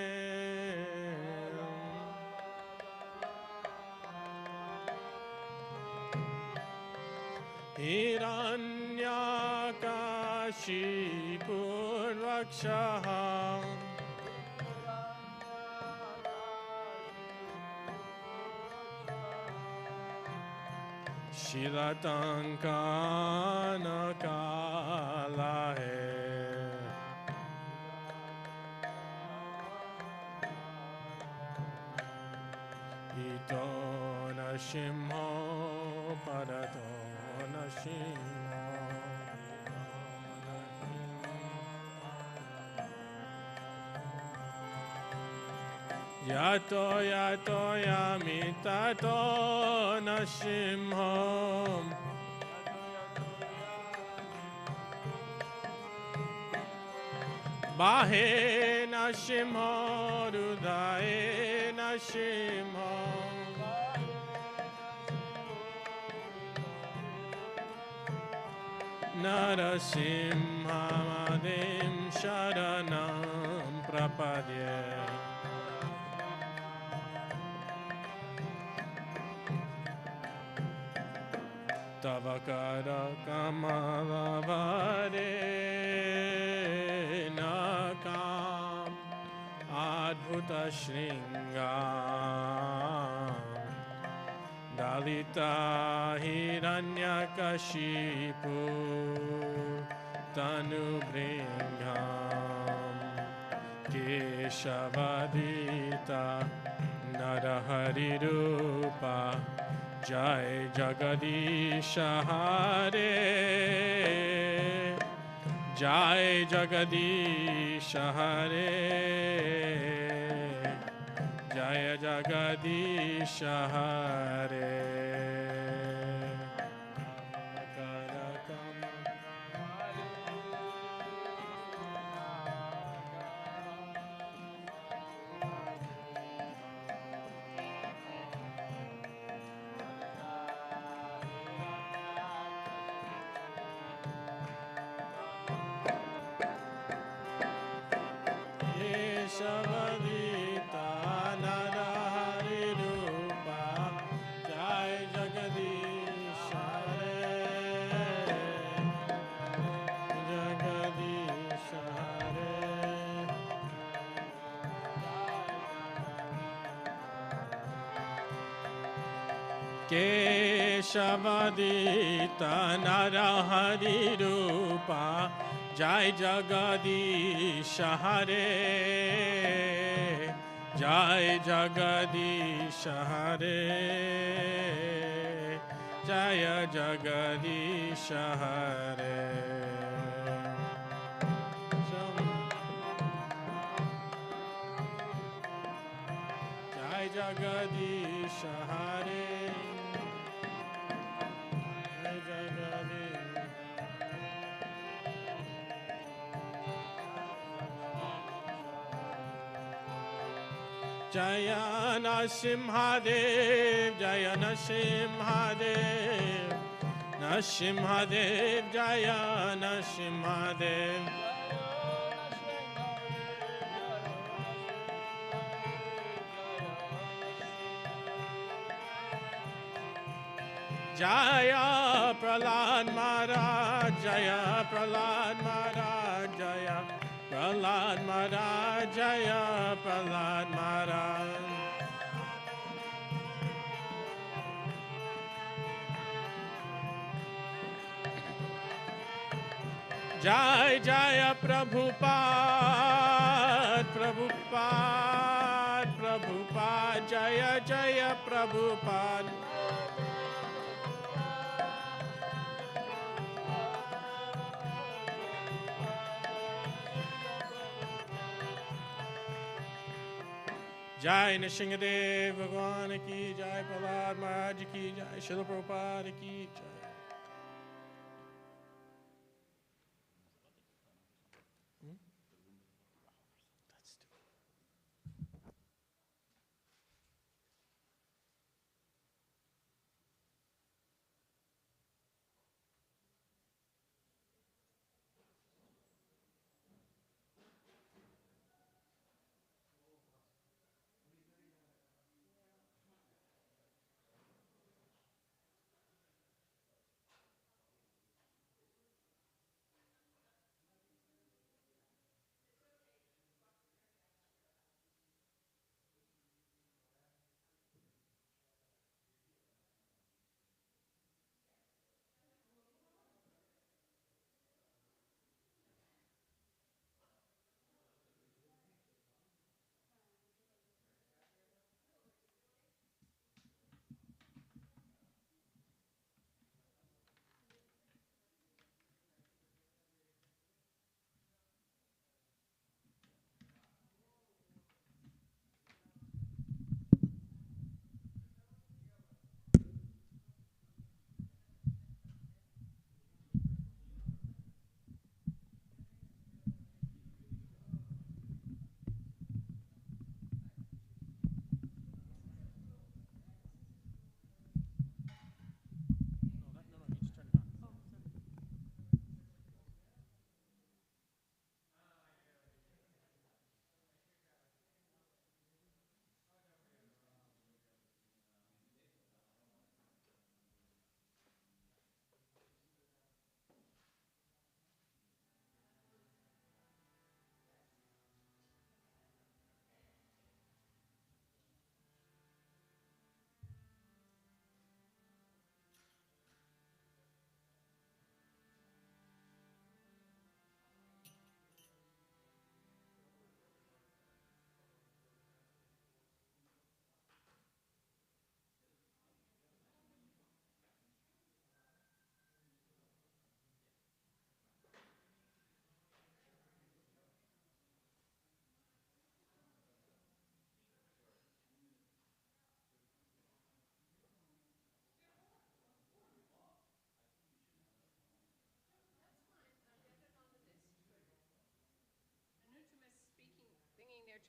Hiranyakashipurvakshaha Shilatankana-kalahe Ito Nashimho Parato Nashimho Yato Yato Yamitato Nashimho Bahe Nashimho Rudae Nashimho Narasimhamadim Sharanam Prapadye Tavakara Kamalavare Nakam Adbhuta Shringam Dalita Hiranyakashipu Tanubringham Keshavadita Narahari Rupa Jai Jagadisha Hare Jai Jagadisha Hare Jaya Jagadisha Hare Keshavadita Narahari Rupa Jai Jagadisha Hare Jagadisha Hare Keshavadita Narahari Rupa Jai Jagadisha Hare Jai Jagadisha Hare Jaya Jagadisha Hare Jai Jagadisha Hare Jai Jagadisha Jaya Nasimhadev, Jaya Nasimhadev, Nasimhadev, Jaya Nasimhadev. Jaya Prahlad Maharaj, Jaya Prahlad Maharaj, Jaya Prahlad Maharaj, Jaya Prahlad Maharaj. Jai Jaya Prabhupada, Prabhupada, Prabhupada, Jaya Jaya Prabhupada. Jai Nrsimhadev Bhagwan ki Jai, Prahlad Maharaj ki Jai, Srila Prabhupada ki Jai.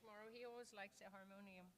tomorrow. He always likes the harmonium.